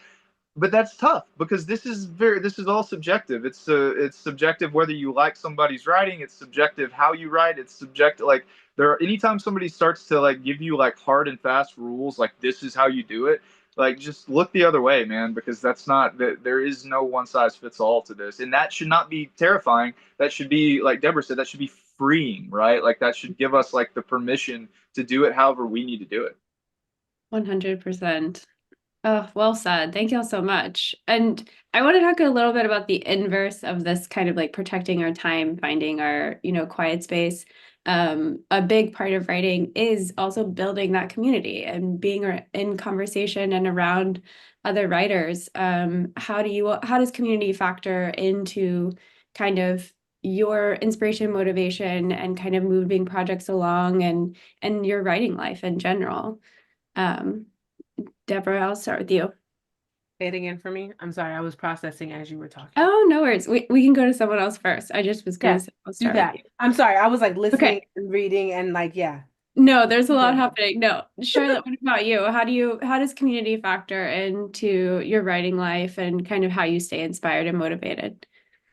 D: but that's tough because this is all subjective. It's subjective whether you like somebody's writing. It's subjective how you write. It's subjective. Like anytime somebody starts to like give you like hard and fast rules, like this is how you do it, like just look the other way, man, because that's not that there is no one size fits all to this, and that should not be terrifying. That should be, like Deborah said, that should be freeing, right? Like that should give us like the permission to do it however we need to do it.
A: 100%. Oh, well said. Thank you all so much. And I want to talk a little bit about the inverse of this kind of like protecting our time, finding our, quiet space. A big part of writing is also building that community and being in conversation and around other writers. How does community factor into kind of your inspiration, motivation, and kind of moving projects along and your writing life in general? Um, Deborah, I'll start with you.
C: Say it again for me. I'm sorry, I was processing as you were talking.
A: Oh, no worries. We can go to someone else first. I just was going
C: Yeah,
A: to say I'll
C: do
A: start with
C: that.
A: you.
C: I'm sorry, I was like listening
A: Okay.
C: and reading and like, yeah.
A: No, there's a lot
C: Yeah.
A: happening. No, Charlotte, what about you? How does community factor into your writing life and kind of how you stay inspired and motivated?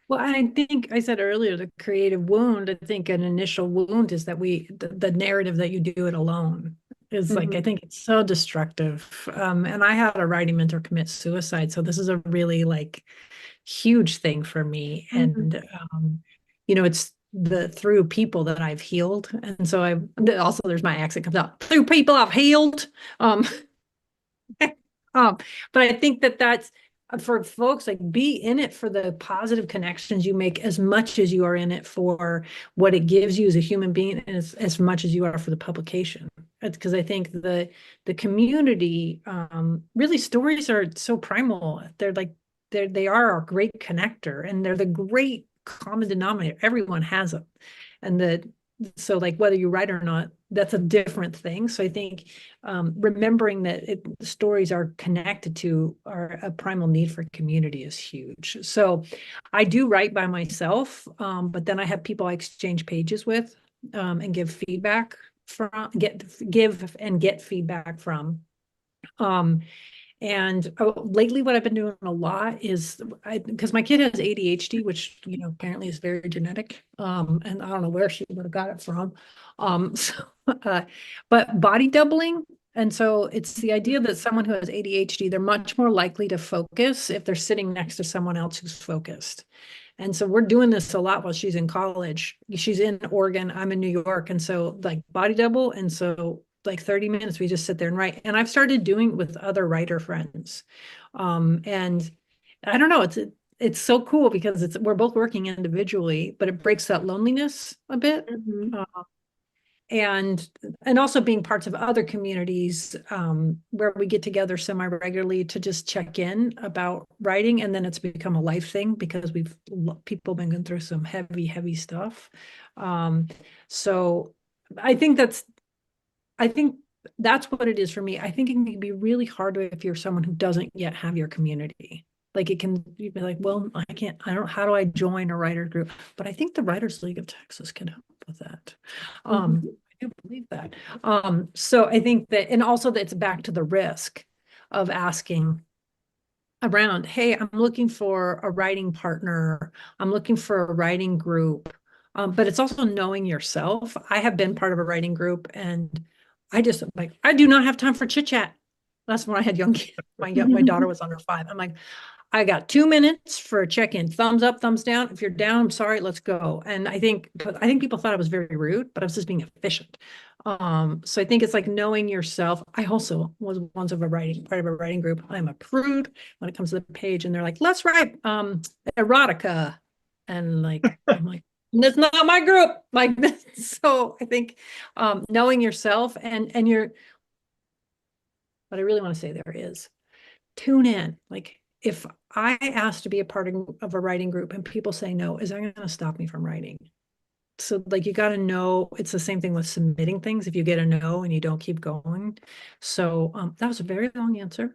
B: Well, I think I said earlier, the creative wound, I think an initial wound is that the narrative that you do it alone is like, I
A: Mhm.
B: think it's so destructive. And I had a writing mentor commit suicide. So this is a really like huge thing for me.
A: Mhm.
B: And, it's through people that I've healed. And so also there's my accent comes out through people I've healed. Um, um, but I think that's for folks, like, be in it for the positive connections you make as much as you are in it for what it gives you as a human being, and as much as you are for the publication. Because I think the community, really, stories are so primal. They're like they are our great connector, and they're the great common denominator. Everyone has them, and so like whether you write or not, that's a different thing. So I think remembering that stories are connected to a primal need for community is huge. So I do write by myself, but then I have people I exchange pages with, and give feedback from, get feedback from. And lately, what I've been doing a lot is because my kid has ADHD, which apparently is very genetic, and I don't know where she would have got it from. So, but body doubling, and so it's the idea that someone who has ADHD, they're much more likely to focus if they're sitting next to someone else who's focused. And so we're doing this a lot while she's in college. She's in Oregon, I'm in New York, and so like body double, and so like 30 minutes we just sit there and write. And I've started doing it with other writer friends. And I don't know, it's so cool because we're both working individually, but it breaks that loneliness a bit.
A: Mhm.
B: And also being parts of other communities where we get together semi-regularly to just check in about writing, and then it's become a life thing because people been going through some heavy stuff. So I think that's what it is for me. I think it can be really hard if you're someone who doesn't yet have your community. Like it can be like, well, how do I join a writer group? But I think the Writers League of Texas can help with that.
A: Mhm.
B: I do believe that. So I think that, and also that it's back to the risk of asking around, hey, I'm looking for a writing partner. I'm looking for a writing group. But it's also knowing yourself. I have been part of a writing group and I do not have time for chit chat. That's when I had young kids. My daughter was under 5. I'm like, I got 2 minutes for a check-in. Thumbs up, thumbs down. If you're down, I'm sorry, let's go. And I think people thought I was very rude, but I was just being efficient. So I think it's like knowing yourself. I also was part of a writing group. I'm a prude when it comes to the page, and they're like, let's write erotica. And like, I'm like, that's not my group. Like, so I think knowing yourself and what I really want to say there is tune in. Like, if I ask to be a part of a writing group and people say no, is that going to stop me from writing? So like, you got to know, it's the same thing with submitting things. If you get a no and you don't keep going. So that was a very long answer.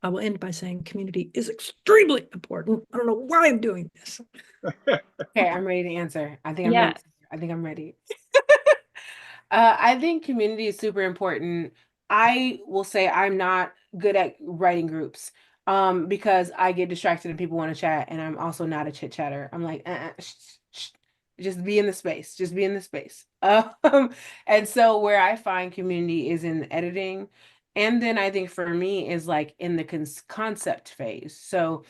B: I will end by saying community is extremely important. I don't know why I'm doing this.
C: Okay, I'm ready to answer. I think I'm
A: Yeah.
C: ready. I think I'm ready. I think community is super important. I will say I'm not good at writing groups because I get distracted and people want to chat, and I'm also not a chit chatter. I'm like, shh, just be in the space, just be in the space. And so where I find community is in editing, and then I think for me is like in the concept phase. So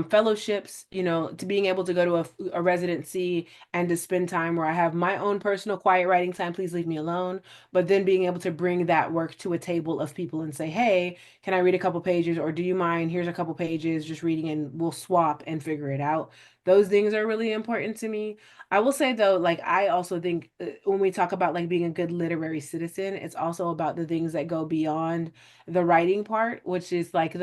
C: fellowships, to being able to go to a residency and to spend time where I have my own personal quiet writing time, please leave me alone. But then being able to bring that work to a table of people and say, hey, can I read a couple pages? Or do you mind? Here's a couple pages, just reading, and we'll swap and figure it out. Those things are really important to me. I will say though, like I also think when we talk about like being a good literary citizen, it's also about the things that go beyond the writing part, which is like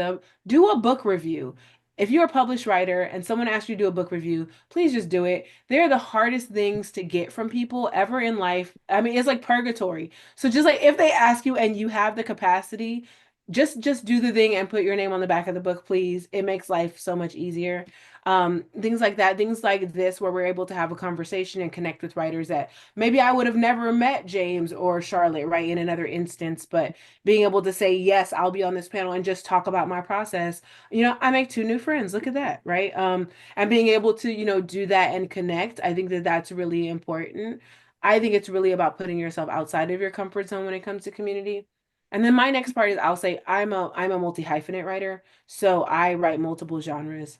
C: do a book review. If you're a published writer and someone asks you to do a book review, please just do it. They're the hardest things to get from people ever in life. I mean, it's like purgatory. So just like if they ask you and you have the capacity, just do the thing and put your name on the back of the book, please. It makes life so much easier. Things like that, things like this, where we're able to have a conversation and connect with writers that maybe I would have never met James or Charlotte, right, in another instance, but being able to say, yes, I'll be on this panel and just talk about my process. I make 2 new friends. Look at that, right? And being able to, do that and connect, I think that that's really important. I think it's really about putting yourself outside of your comfort zone when it comes to community. And then my next part is I'll say I'm a multi-hyphenate writer, so I write multiple genres.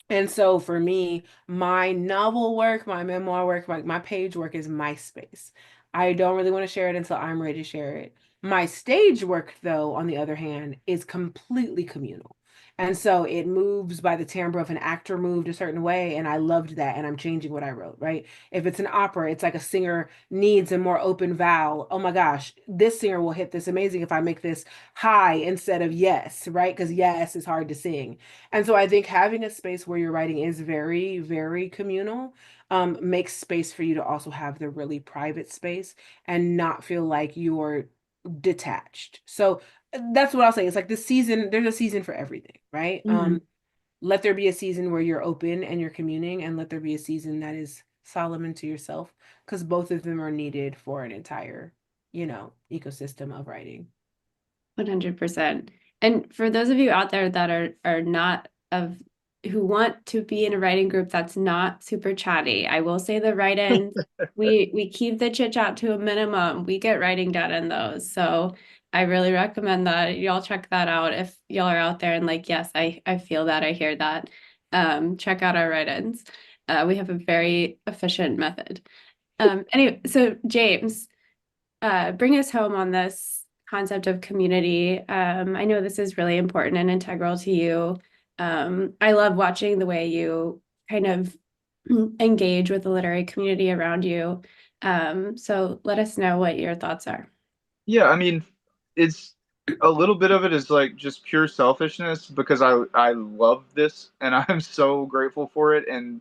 C: And so for me, my novel work, my memoir work, my page work is my space. I don't really want to share it until I'm ready to share it. My stage work, though, on the other hand, is completely communal. And so it moves by the timbre of an actor moved a certain way, and I loved that, and I'm changing what I wrote, right? If it's an opera, it's like a singer needs a more open vowel. Oh my gosh, this singer will hit this amazing if I make this high instead of yes, right? Because yes is hard to sing. And so I think having a space where your writing is very, very communal makes space for you to also have the really private space and not feel like you're detached. So that's what I'll say. It's like there's a season for everything, right?
A: Mhm.
C: Let there be a season where you're open and you're communing, and let there be a season that is solemn into yourself, because both of them are needed for an entire, ecosystem of writing.
A: 100%. And for those of you out there that are not of who want to be in a writing group that's not super chatty, I will say the write-ins, we keep the chit chat to a minimum. We get writing done in those. So I really recommend that y'all check that out if y'all are out there and like, yes, I feel that, I hear that. Check out our write-ins. We have a very efficient method. Anyway, so James, bring us home on this concept of community. I know this is really important and integral to you. I love watching the way you kind of engage with the literary community around you. So let us know what your thoughts are.
D: Yeah, I mean, it's a little bit of it is like just pure selfishness because I love this and I'm so grateful for it. And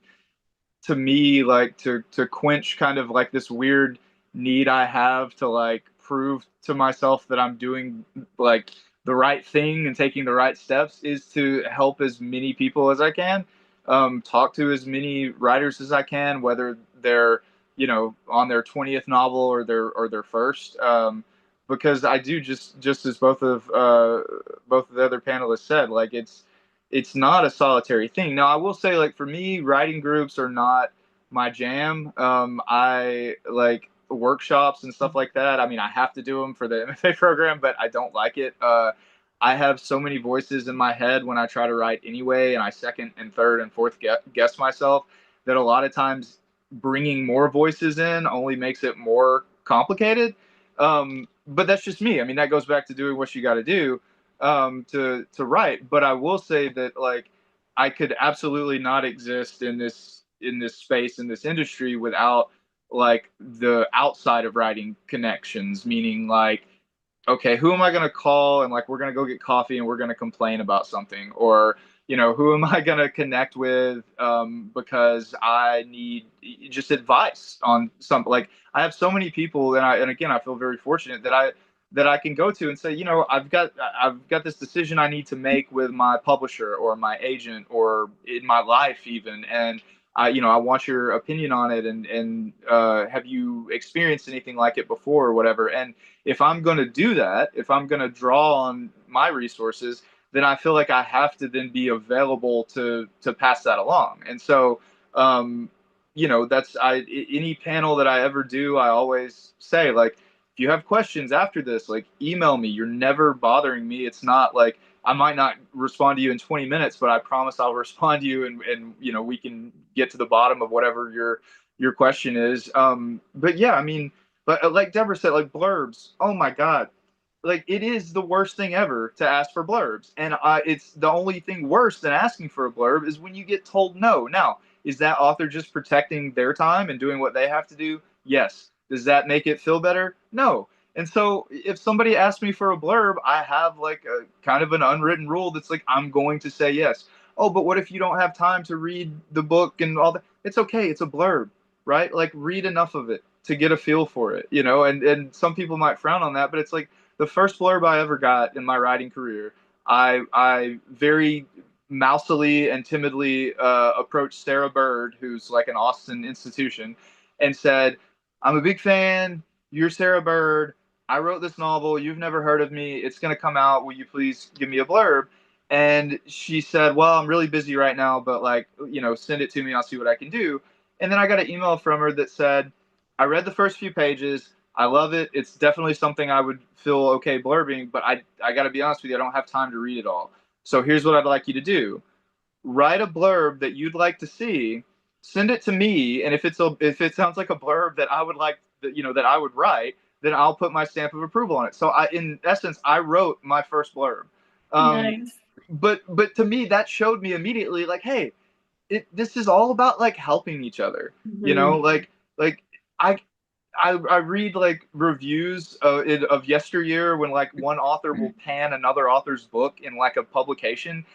D: to me, like to quench kind of like this weird need I have to like prove to myself that I'm doing like the right thing and taking the right steps is to help as many people as I can, talk to as many writers as I can, whether they're on their 20th novel or their first, because I do just as both of the other panelists said, like it's not a solitary thing. Now, I will say, like, for me, writing groups are not my jam. I like workshops and stuff like that. I mean, I have to do them for the MFA program, but I don't like it. I have so many voices in my head when I try to write anyway, and I second and third and fourth guess myself, that a lot of times bringing more voices in only makes it more complicated. But that's just me. I mean, that goes back to doing what you got to do, to write. But I will say that, like, I could absolutely not exist in this space in this industry without like the outside of writing connections, meaning like, okay, who am I going to call? And like, we're going to go get coffee and we're going to complain about something. Or, who am I going to connect with, because I need just advice on something. Like, I have so many people, and again, I feel very fortunate that I can go to and say, I've got this decision I need to make with my publisher or my agent or in my life even. And I want your opinion on it. And have you experienced anything like it before or whatever? And if I'm going to do that, if I'm going to draw on my resources, then I feel like I have to then be available to pass that along. And so, that's any panel that I ever do, I always say, like, if you have questions after this, like, email me. You're never bothering me. It's not like I might not respond to you in 20 minutes, but I promise I'll respond to you, and we can get to the bottom of whatever your question is. But yeah, I mean, but like Deborah said, like blurbs, oh my God, like it is the worst thing ever to ask for blurbs. And it's the only thing worse than asking for a blurb is when you get told no. Now, is that author just protecting their time and doing what they have to do? Yes. Does that make it feel better? No. And so if somebody asks me for a blurb, I have like a kind of an unwritten rule that's like, I'm going to say yes. Oh, but what if you don't have time to read the book and all that? It's okay. It's a blurb, right? Like, read enough of it to get a feel for it, and some people might frown on that, but it's like the first blurb I ever got in my writing career. I very mousily and timidly approached Sarah Bird, who's like an Austin institution, and said, I'm a big fan. You're Sarah Bird. I wrote this novel. You've never heard of me. It's going to come out. Will you please give me a blurb? And she said, well, I'm really busy right now, but like, send it to me. I'll see what I can do. And then I got an email from her that said, I read the first few pages. I love it. It's definitely something I would feel okay blurbing, but I got to be honest with you, I don't have time to read it all. So here's what I'd like you to do. Write a blurb that you'd like to see, send it to me, and if it sounds like a blurb that I would like that I would write, then I'll put my stamp of approval on it. So in essence, I wrote my first blurb.
A: Nice.
D: But to me, that showed me immediately, like, hey, this is all about like helping each other.
A: Mhm.
D: Like I I read like reviews of yesteryear when like one author will pan another author's book in like a publication,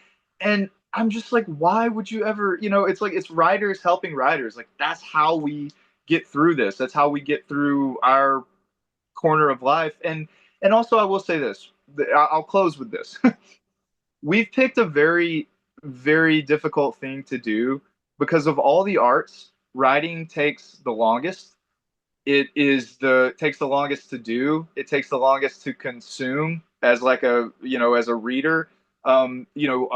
D: and I'm just like, why would you ever? It's like it's writers helping writers. Like, that's how we get through this. That's how we get through our corner of life. And also, I will say this. I'll close with this. We've picked a very, very difficult thing to do because of all the arts. Writing takes the longest. It takes the longest to do. It takes the longest to consume as like as a reader. A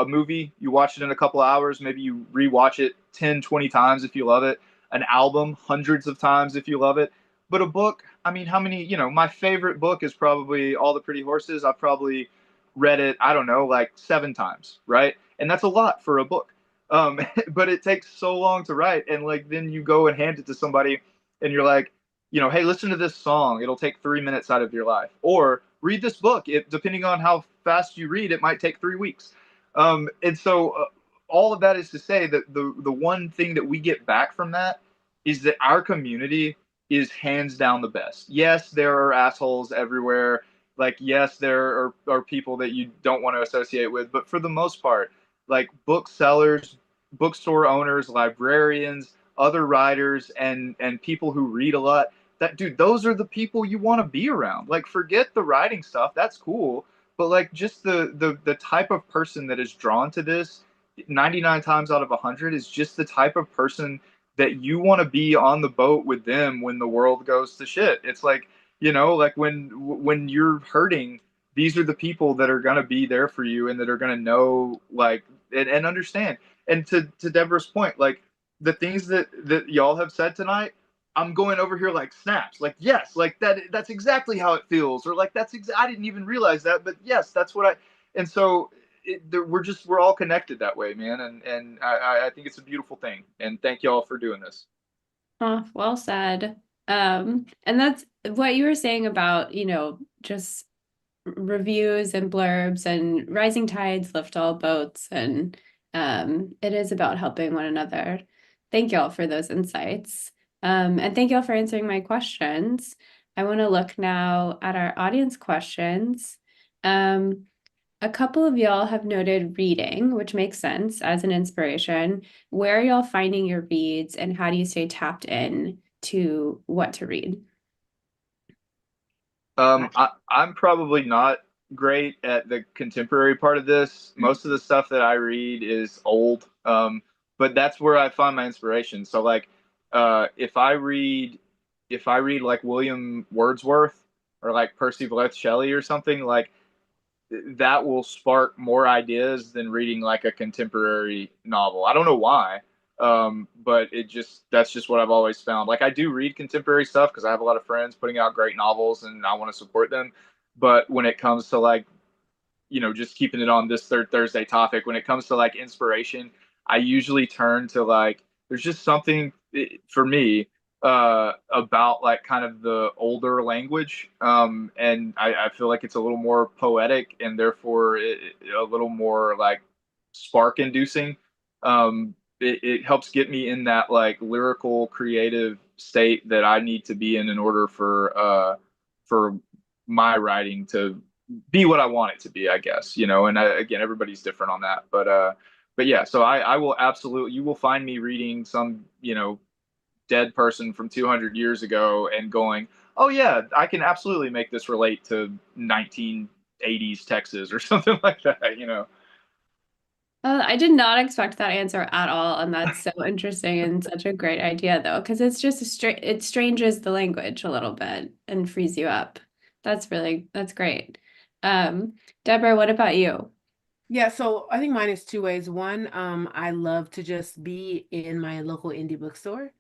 D: movie, you watch it in a couple hours, maybe you rewatch it 10, 20 times if you love it. An album, hundreds of times if you love it. But a book, I mean, how many, my favorite book is probably All the Pretty Horses. I've probably read it, I don't know, like 7 times, right? And that's a lot for a book. But it takes so long to write. And like, then you go and hand it to somebody and you're like, hey, listen to this song. It'll take 3 minutes out of your life. Or read this book. Depending on how fast you read, it might take 3 weeks. And so all of that is to say that the one thing that we get back from that is that our community is hands down the best. Yes, there are assholes everywhere. Like, yes, there are people that you don't want to associate with, but for the most part, like booksellers, bookstore owners, librarians, other writers, and people who read a lot, that dude, those are the people you want to be around. Like, forget the writing stuff, that's cool, but like just the type of person that is drawn to this 99 times out of 100 is just the type of person that you want to be on the boat with them when the world goes to shit. It's like, like when you're hurting, these are the people that are going to be there for you and that are going to know, like, and understand. And to Deborah's point, like the things that y'all have said tonight, I'm going over here like snaps. Like, yes, like that's exactly how it feels. Or like, I didn't even realize that, but yes, that's what and so we're all connected that way, man. And I think it's a beautiful thing. And thank y'all for doing this.
A: Oh, well said. And that's what you were saying about, just reviews and blurbs and rising tides lift all boats. And it is about helping one another. Thank y'all for those insights. And thank y'all for answering my questions. I want to look now at our audience questions. A couple of y'all have noted reading, which makes sense as an inspiration. Where are y'all finding your reads and how do you stay tapped in to what to read?
D: I'm probably not great at the contemporary part of this. Most of the stuff that I read is old, but that's where I find my inspiration. So like, if I read like William Wordsworth or like Percy Bysshe Shelley or something, like that will spark more ideas than reading like a contemporary novel. I don't know why, but that's just what I've always found. Like I do read contemporary stuff because I have a lot of friends putting out great novels and I want to support them. But when it comes to like, just keeping it on this third Thursday topic, when it comes to like inspiration, I usually turn to like, there's just something for me about like kind of the older language. And I feel like it's a little more poetic and therefore a little more like spark inducing. It helps get me in that like lyrical creative state that I need to be in order for my writing to be what I want it to be, I guess, and again, everybody's different on that, but yeah, so I will absolutely, you will find me reading some, dead person from 200 years ago and going, oh yeah, I can absolutely make this relate to 1980s Texas or something like that.
A: I did not expect that answer at all, and that's so interesting and such a great idea, though, because it's just it stranges the language a little bit and frees you up. That's great. Deborah, what about you?
C: Yeah, so I think mine is two ways. One, I love to just be in my local indie bookstore.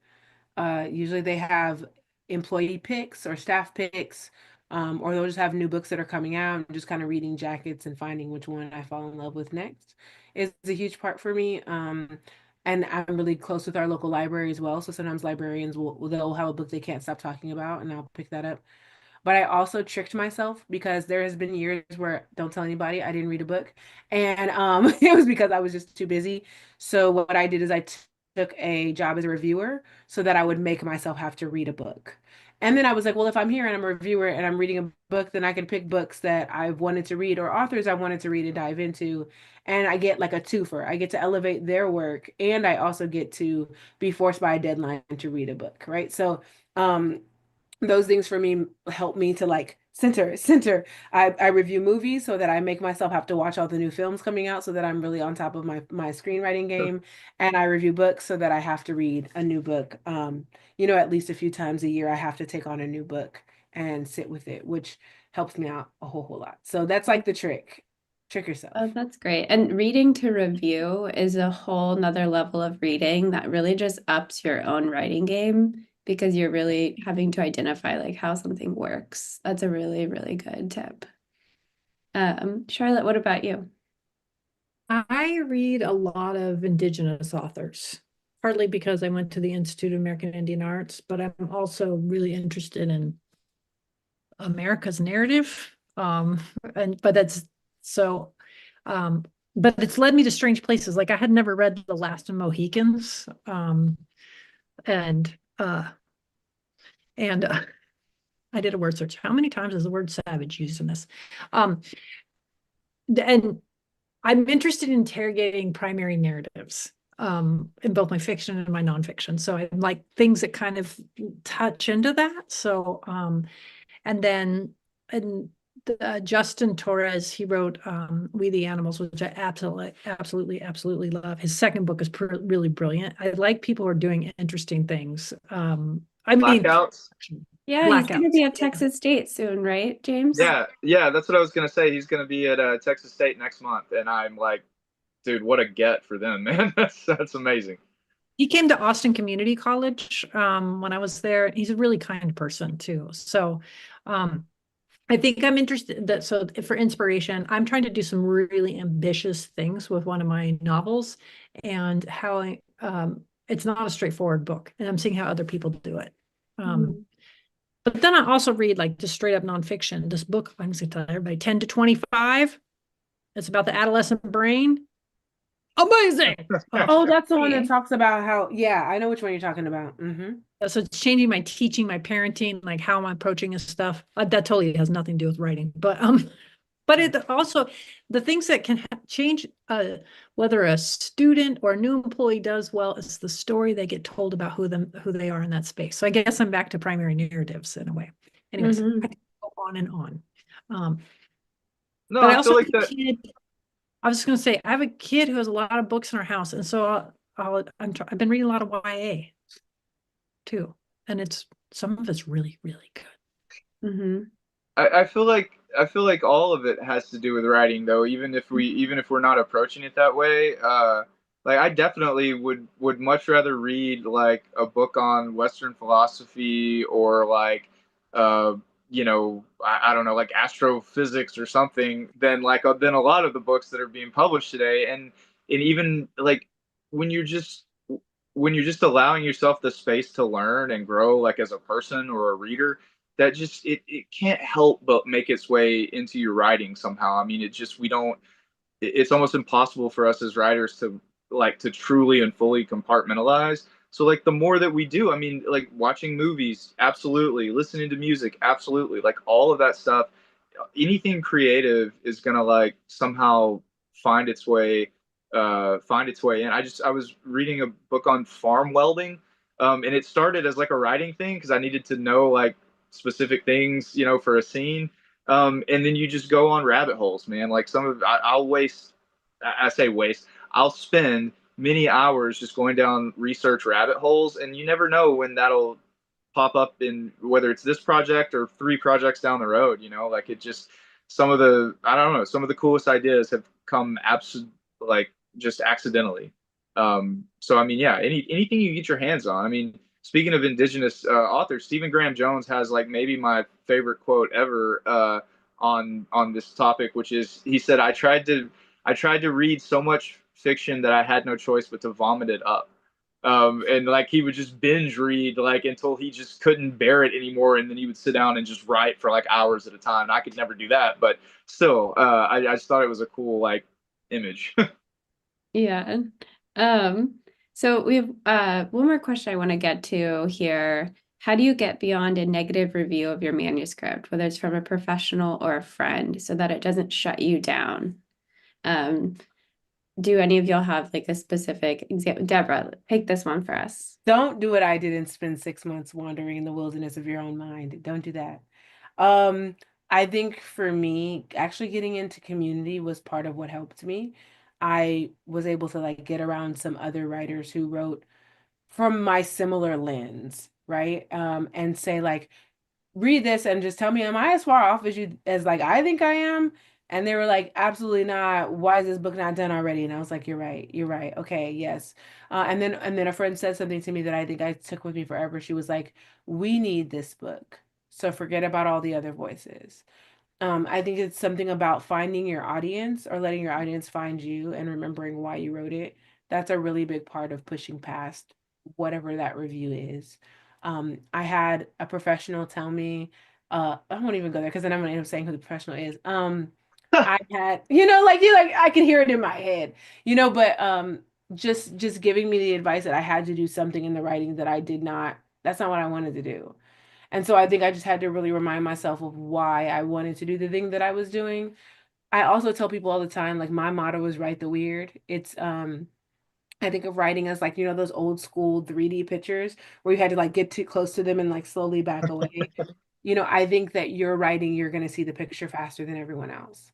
C: Usually they have employee picks or staff picks, or they'll just have new books that are coming out and just kind of reading jackets and finding which one I fall in love with next is a huge part for me. And I'm really close with our local library as well. So sometimes librarians they'll have a book they can't stop talking about, and I'll pick that up. But I also tricked myself because there has been years where don't tell anybody I didn't read a book, and it was because I was just too busy. So what I did is I took a job as a reviewer so that I would make myself have to read a book. And then I was like, well, if I'm here and I'm a reviewer and I'm reading a book, then I can pick books that I've wanted to read or authors I wanted to read and dive into. And I get like a twofer. I get to elevate their work and I also get to be forced by a deadline to read a book, right? So those things for me help me to like center. I review movies so that I make myself have to watch all the new films coming out so that I'm really on top of my screenwriting game. And I review books so that I have to read a new book. At least a few times a year I have to take on a new book and sit with it, which helps me out a whole lot. So that's like the trick. Trick yourself.
A: Oh, that's great. And reading to review is a whole nother level of reading that really just ups your own writing game because you're really having to identify like how something works. That's a really, really good tip. Charlotte, what about you?
B: I read a lot of Indigenous authors, partly because I went to the Institute of American Indian Arts, but I'm also really interested in America's narrative. But that's so but it's led me to strange places. Like I had never read The Last of Mohicans. And I did a word search. How many times is the word savage used in this? And I'm interested in interrogating primary narratives in both my fiction and my nonfiction. So I like things that kind of touch into that. So and then Justin Torres, he wrote We the Animals, which I absolutely love. His second book is really brilliant. I like people who are doing interesting things. I mean,
D: Blackouts.
A: Yeah, he's going to
B: Blackouts.
A: be at Texas State soon, right, James?
D: Yeah, that's what I was gonna say. He's gonna be at Texas State next month, and I'm like, dude, what a get for them, man. That's amazing.
B: He came to Austin Community College when I was there. He's a really kind person too. So I think I'm interested that so for inspiration, I'm trying to do some really ambitious things with one of my novels and how it's not a straightforward book, and I'm seeing how other people do it. But then I also read like just straight up nonfiction. This book, I'm just gonna tell everybody, 10 to 25. It's about the adolescent brain. Amazing.
C: Oh, that's the one that talks about how, yeah, I know which one you're talking about.
B: So it's changing my teaching, my parenting, like how I'm approaching this stuff. That totally has nothing to do with writing, but it also the things that can change whether a student or a new employee does well is the story they get told about who they are in that space. So I guess I'm back to primary narratives in a way. Anyways, I can go on and on.
D: No,
B: But
D: I feel like that.
B: I was just going to say, I have a kid who has a lot of books in our house, and so I've been reading a lot of YA too, and some of it's really good.
D: I feel like all of it has to do with writing, though. Even if we're not approaching it that way, like I definitely would much rather read like a book on Western philosophy or like I don't know, like astrophysics or something than a lot of the books that are being published today. And even like when you're just when you're just allowing yourself the space to learn and grow like as a person or a reader, that just it can't help but make its way into your writing somehow. I mean, it just we don't it's almost impossible for us as writers to truly and fully compartmentalize. So like the more that we do, I mean, like watching movies, absolutely, listening to music, absolutely, like all of that stuff, anything creative is gonna like somehow find its way find its way in. I was reading a book on farm welding, and it started as like a writing thing because I needed to know like specific things, for a scene. And then you just go on rabbit holes, man. Like I'll waste, I say waste, I'll spend many hours just going down research rabbit holes, and you never know when that'll pop up in whether it's this project or three projects down the road. Like it just I don't know, some of the coolest ideas have come like just accidentally. So I mean, yeah, anything you get your hands on. I mean, speaking of indigenous authors, Stephen Graham Jones has like maybe my favorite quote ever on this topic, which is he said, I tried to read so much fiction that I had no choice but to vomit it up." And like he would just binge read like until he just couldn't bear it anymore, and then he would sit down and just write for like hours at a time. And I could never do that, but still, I just thought it was a cool like image.
A: Yeah. So we have one more question I want to get to here. How do you get beyond a negative review of your manuscript, whether it's from a professional or a friend, so that it doesn't shut you down? Do any of y'all have like a specific example? Deborah, pick this one for us.
C: Don't do what I did and spend 6 months wandering in the wilderness of your own mind. Don't do that. I think for me, actually getting into community was part of what helped me. I was able to like get around some other writers who wrote from my similar lens, right? And say like, read this and just tell me, am I as far off as like I think I am? And they were like, absolutely not. Why is this book not done already? And I was like, you're right. Okay, yes. And then a friend said something to me that I think I took with me forever. She was like, we need this book. So forget about all the other voices. I think it's something about finding your audience or letting your audience find you and remembering why you wrote it. That's a really big part of pushing past whatever that review is. I had a professional tell me, I won't even go there because then I'm gonna end up saying who the professional is. I had, you know, like you like I could hear it in my head, you know, but just giving me the advice that I had to do something in the writing that I did not, that's not what I wanted to do. And so I think I just had to really remind myself of why I wanted to do the thing that I was doing. I also tell people all the time, like my motto is write the weird. It's I think of writing as like, you know, those old school 3D pictures where you had to like get too close to them and like slowly back away. You know, I think that you're writing, you're going to see the picture faster than everyone else.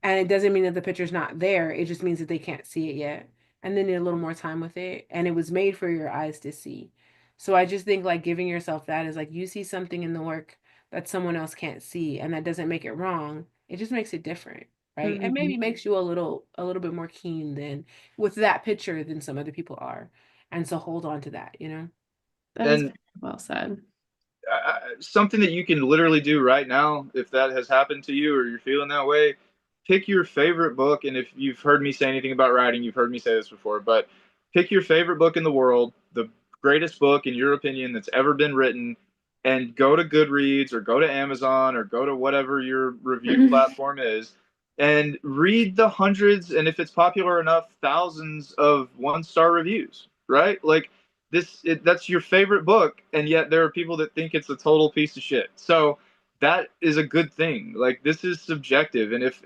C: And it doesn't mean that the picture's not there. It just means that they can't see it yet. And they need a little more time with it. And it was made for your eyes to see. So I just think like giving yourself that is like you see something in the work that someone else can't see, and that doesn't make it wrong. It just makes it different, right? And maybe makes you a little bit more keen than with that picture than some other people are. And so hold on to that, you know?
A: That is
D: And
A: very well said.
D: something that you can literally do right now, if that has happened to you or you're feeling that way, pick your favorite book. And if you've heard me say anything about writing, you've heard me say this before, but pick your favorite book in the world, the greatest book in your opinion that's ever been written, and go to Goodreads or go to Amazon or go to whatever your review platform is and read the hundreds, and if it's popular enough, thousands of one-star reviews, right? Like, that's your favorite book, and yet there are people that think it's a total piece of shit. So that is a good thing. Like, this is subjective, and if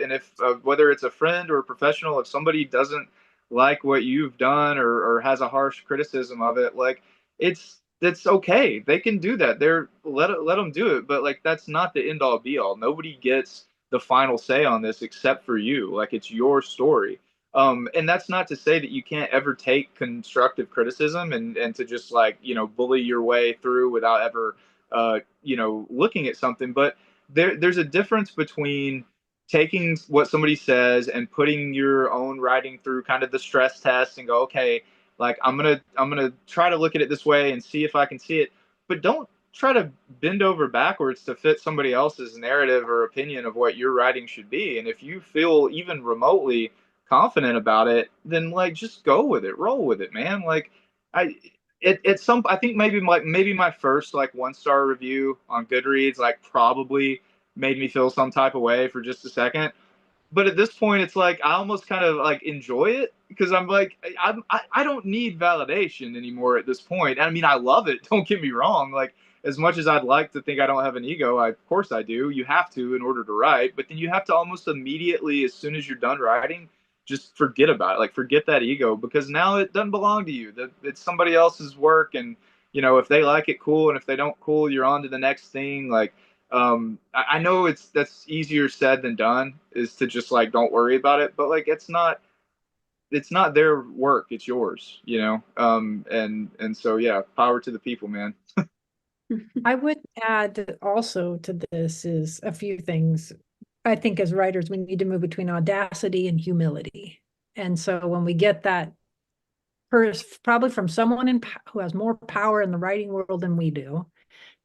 D: whether it's a friend or a professional, if somebody doesn't like what you've done, or has a harsh criticism of it, like, it's okay. They can do that. Let them do it. But like, that's not the end all be all. Nobody gets the final say on this except for you. Like, it's your story. And that's not to say that you can't ever take constructive criticism and to just, like, bully your way through without ever looking at something. But there's a difference between taking what somebody says and putting your own writing through kind of the stress test and go, okay, like, I'm gonna try to look at it this way and see if I can see it, but don't try to bend over backwards to fit somebody else's narrative or opinion of what your writing should be. And if you feel even remotely confident about it, then, like, just go with it, roll with it, man. Like, I I think maybe my first, like, one-star review on Goodreads, like, probably made me feel some type of way for just a second. But at this point, it's like I almost kind of like enjoy it because I'm like, I don't need validation anymore at this point. I mean, I love it. Don't get me wrong. Like, as much as I'd like to think I don't have an ego, of course I do. You have to in order to write, but then you have to almost immediately, as soon as you're done writing, just forget about it. Like, forget that ego, because now it doesn't belong to you. That it's somebody else's work, and if they like it, cool, and if they don't, cool. You're on to the next thing. Like, I know that's easier said than done, is to just, like, don't worry about it, but, like, it's not their work, it's yours. And so, yeah, power to the people, man.
B: I would add also to this is a few things. I think as writers, we need to move between audacity and humility. And so when we get that, probably from someone who has more power in the writing world than we do,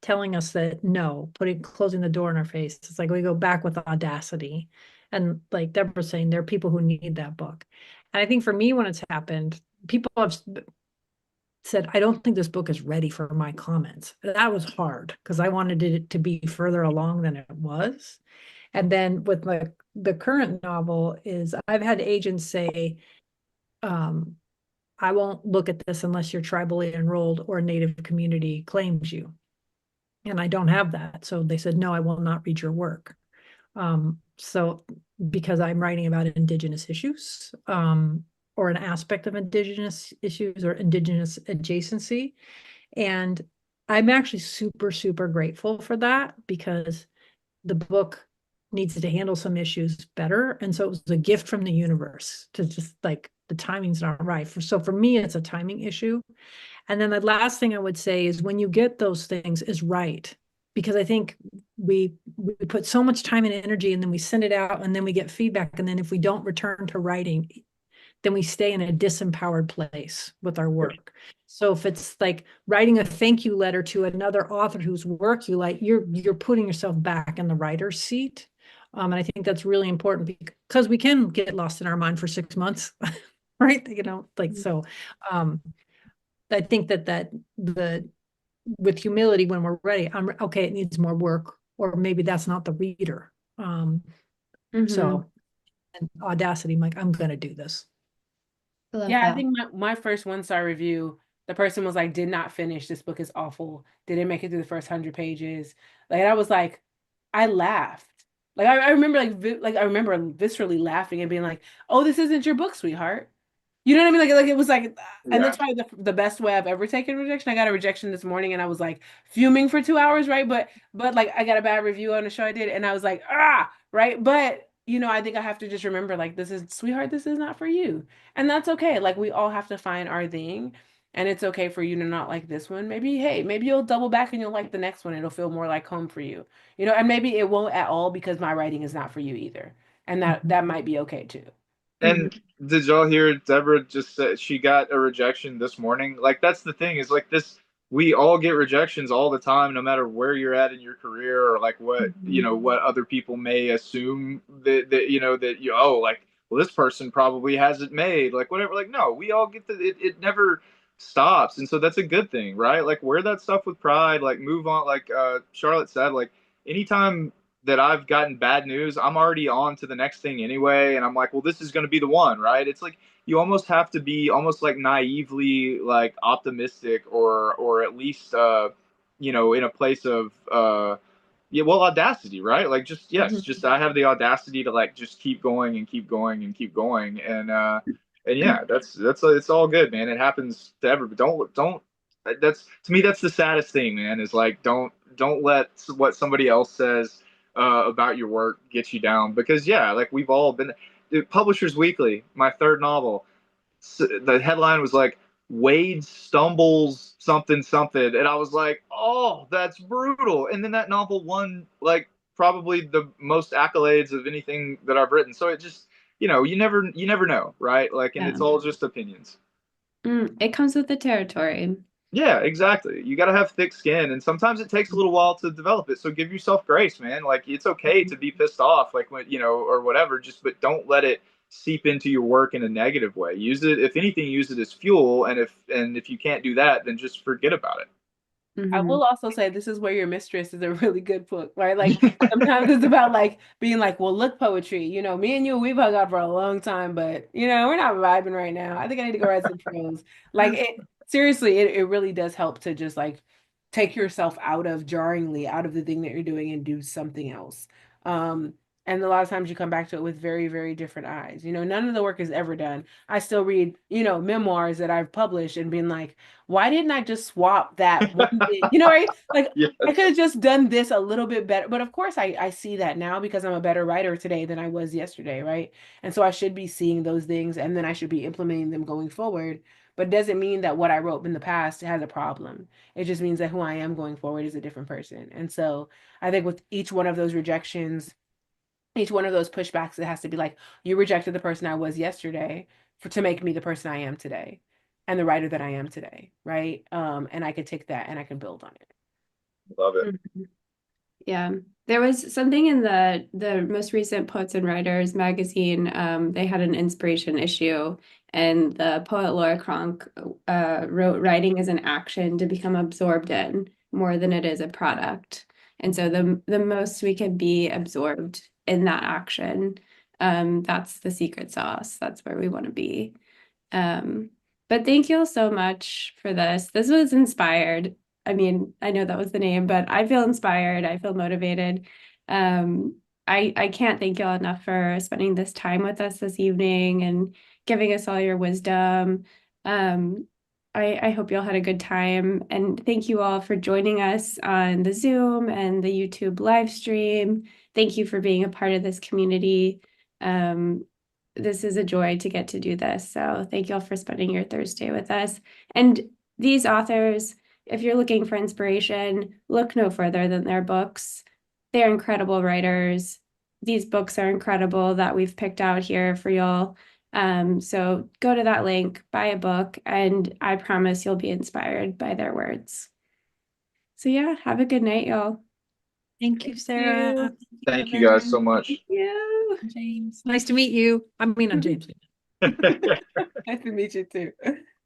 B: telling us that no, closing the door in our face. It's like we go back with audacity. And like Deborah was saying, there are people who need that book. And I think for me, when it's happened, people have said, I don't think this book is ready for my comments. That was hard because I wanted it to be further along than it was. And then with the current novel is I've had agents say, I won't look at this unless you're tribally enrolled or a Native community claims you. And I don't have that. So they said, no, I will not read your work. So because I'm writing about Indigenous issues, or an aspect of Indigenous issues or Indigenous adjacency. And I'm actually super, super grateful for that because the book needs to handle some issues better. And so it was a gift from the universe to just, like, the timing's not right. So for me, it's a timing issue. And then the last thing I would say is when you get those things is write, because I think we put so much time and energy and then we send it out and then we get feedback. And then if we don't return to writing, then we stay in a disempowered place with our work. So if it's like writing a thank you letter to another author whose work you like, you're putting yourself back in the writer's seat. And I think that's really important because we can get lost in our mind for 6 months, right? So I think that with humility, when we're ready, I'm okay, it needs more work, or maybe that's not the reader. So and audacity. I'm like, I'm gonna do this.
A: I love
C: Yeah, I
A: that.
C: think my first 1-star review, the person was like, did not finish. This book is awful. Didn't make it through the first 100 pages. Like, I was like, I laughed. Like, I remember I remember viscerally laughing and being like, oh, this isn't your book, sweetheart. You know what I mean? Like it was like, and
D: Yeah.
C: that's probably the best way I've ever taken rejection. I got a rejection this morning, and I was like fuming for 2 hours, right? But like I got a bad review on a show I did, and I was like, right? But I think I have to just remember, like, this is, sweetheart, this is not for you, and that's okay. Like, we all have to find our thing, and it's okay for you to not like this one. Maybe, hey, maybe you'll double back and you'll like the next one. It'll feel more like home for you, and maybe it won't at all because my writing is not for you either, and that might be okay too.
A: Mhm.
D: And did y'all hear Deborah just said she got a rejection this morning? Like that's the thing is like this we all get rejections all the time, no matter where you're at in your career or like what what other people may assume that you oh like well this person probably has it made like whatever like no we all get it never stops and so that's a good thing right like wear that stuff with pride like move on like Charlotte said like anytime that I've gotten bad news, I'm already on to the next thing anyway. And I'm like, well, this is going to be the one, right? It's like you almost have to be almost like naively like optimistic or at least, in a place of, yeah, well, audacity, right? Like just, yes,
A: Mhm.
D: just I have the audacity to like just keep going and keep going and keep going. And yeah, that's it's all good, man. It happens to everybody. Don't, that's to me, that's the saddest thing, man, is like, don't let what somebody else says about your work get you down because yeah like we've all been Publishers Weekly my third novel the headline was like Wade stumbles something something and I was like oh that's brutal and then that novel won like probably the most accolades of anything that I've written so it just you never know right like and
A: Yeah.
D: it's all just opinions.
A: It comes with the territory.
D: Yeah, exactly. You got to have thick skin, and sometimes it takes a little while to develop it. So give yourself grace, man. Like it's okay to be pissed off, like when or whatever. Just but don't let it seep into your work in a negative way. Use it, if anything, use it as fuel. And if you can't do that, then just forget about
C: I
A: Mhm.
C: will also say This Is Where Your Mistress is a really good book, right? Like
D: it.
C: sometimes it's about like being like, well, look, poetry. Me and you, we've hung out for a long time, but we're not vibing right now. I think I need to go write some prose. Like seriously, it really does help to just like take yourself jarringly out of the thing that you're doing and do something else. Um, and a lot of times you come back to it with very, very different eyes. None of the work is ever done. I still read, memoirs that I've published and been like, why didn't I just swap that one thing? Right? Like
D: Yes.
C: I could have just done this a little bit better. But of course I see that now because I'm a better writer today than I was yesterday, right? And so I should be seeing those things and then I should be implementing them going forward. But it doesn't mean that what I wrote in the past has a problem. It just means that who I am going forward is a different person. And so I think with each one of those rejections, each one of those pushbacks, it has to be like, you rejected the person I was yesterday to make me the person I am today and the writer that I am today, right? And I could take that and I can build on it.
D: Love it.
A: Mhm. Yeah, there was something in the most recent Poets and Writers magazine. They had an inspiration issue, and the poet Laura Cronk wrote, "Writing is an action to become absorbed in more than it is a product." And so the most we can be absorbed in that action, that's the secret sauce. That's where we want to be. Um, but thank you all so much for this. This was inspired. I mean, I know that was the name, but I feel inspired. I feel motivated. Um, I can't thank y'all enough for spending this time with us this evening and giving us all your wisdom. Um, I hope y'all had a good time. And thank you all for joining us on the Zoom and the YouTube live stream. Thank you for being a part of this community. This is a joy to get to do this. So thank you all for spending your Thursday with us. And these authors, if you're looking for inspiration, look no further than their books. They're incredible writers. These books are incredible that we've picked out here for y'all. So go to that link, buy a book, and I promise you'll be inspired by their words. So yeah, have a good night, y'all.
B: Thank you, Sarah.
A: you.
B: Thank
D: Thank you guys so
B: Evan.
D: much.
A: Yeah.
B: James. Nice to meet you. I mean, I'm James.
C: Nice to meet you too.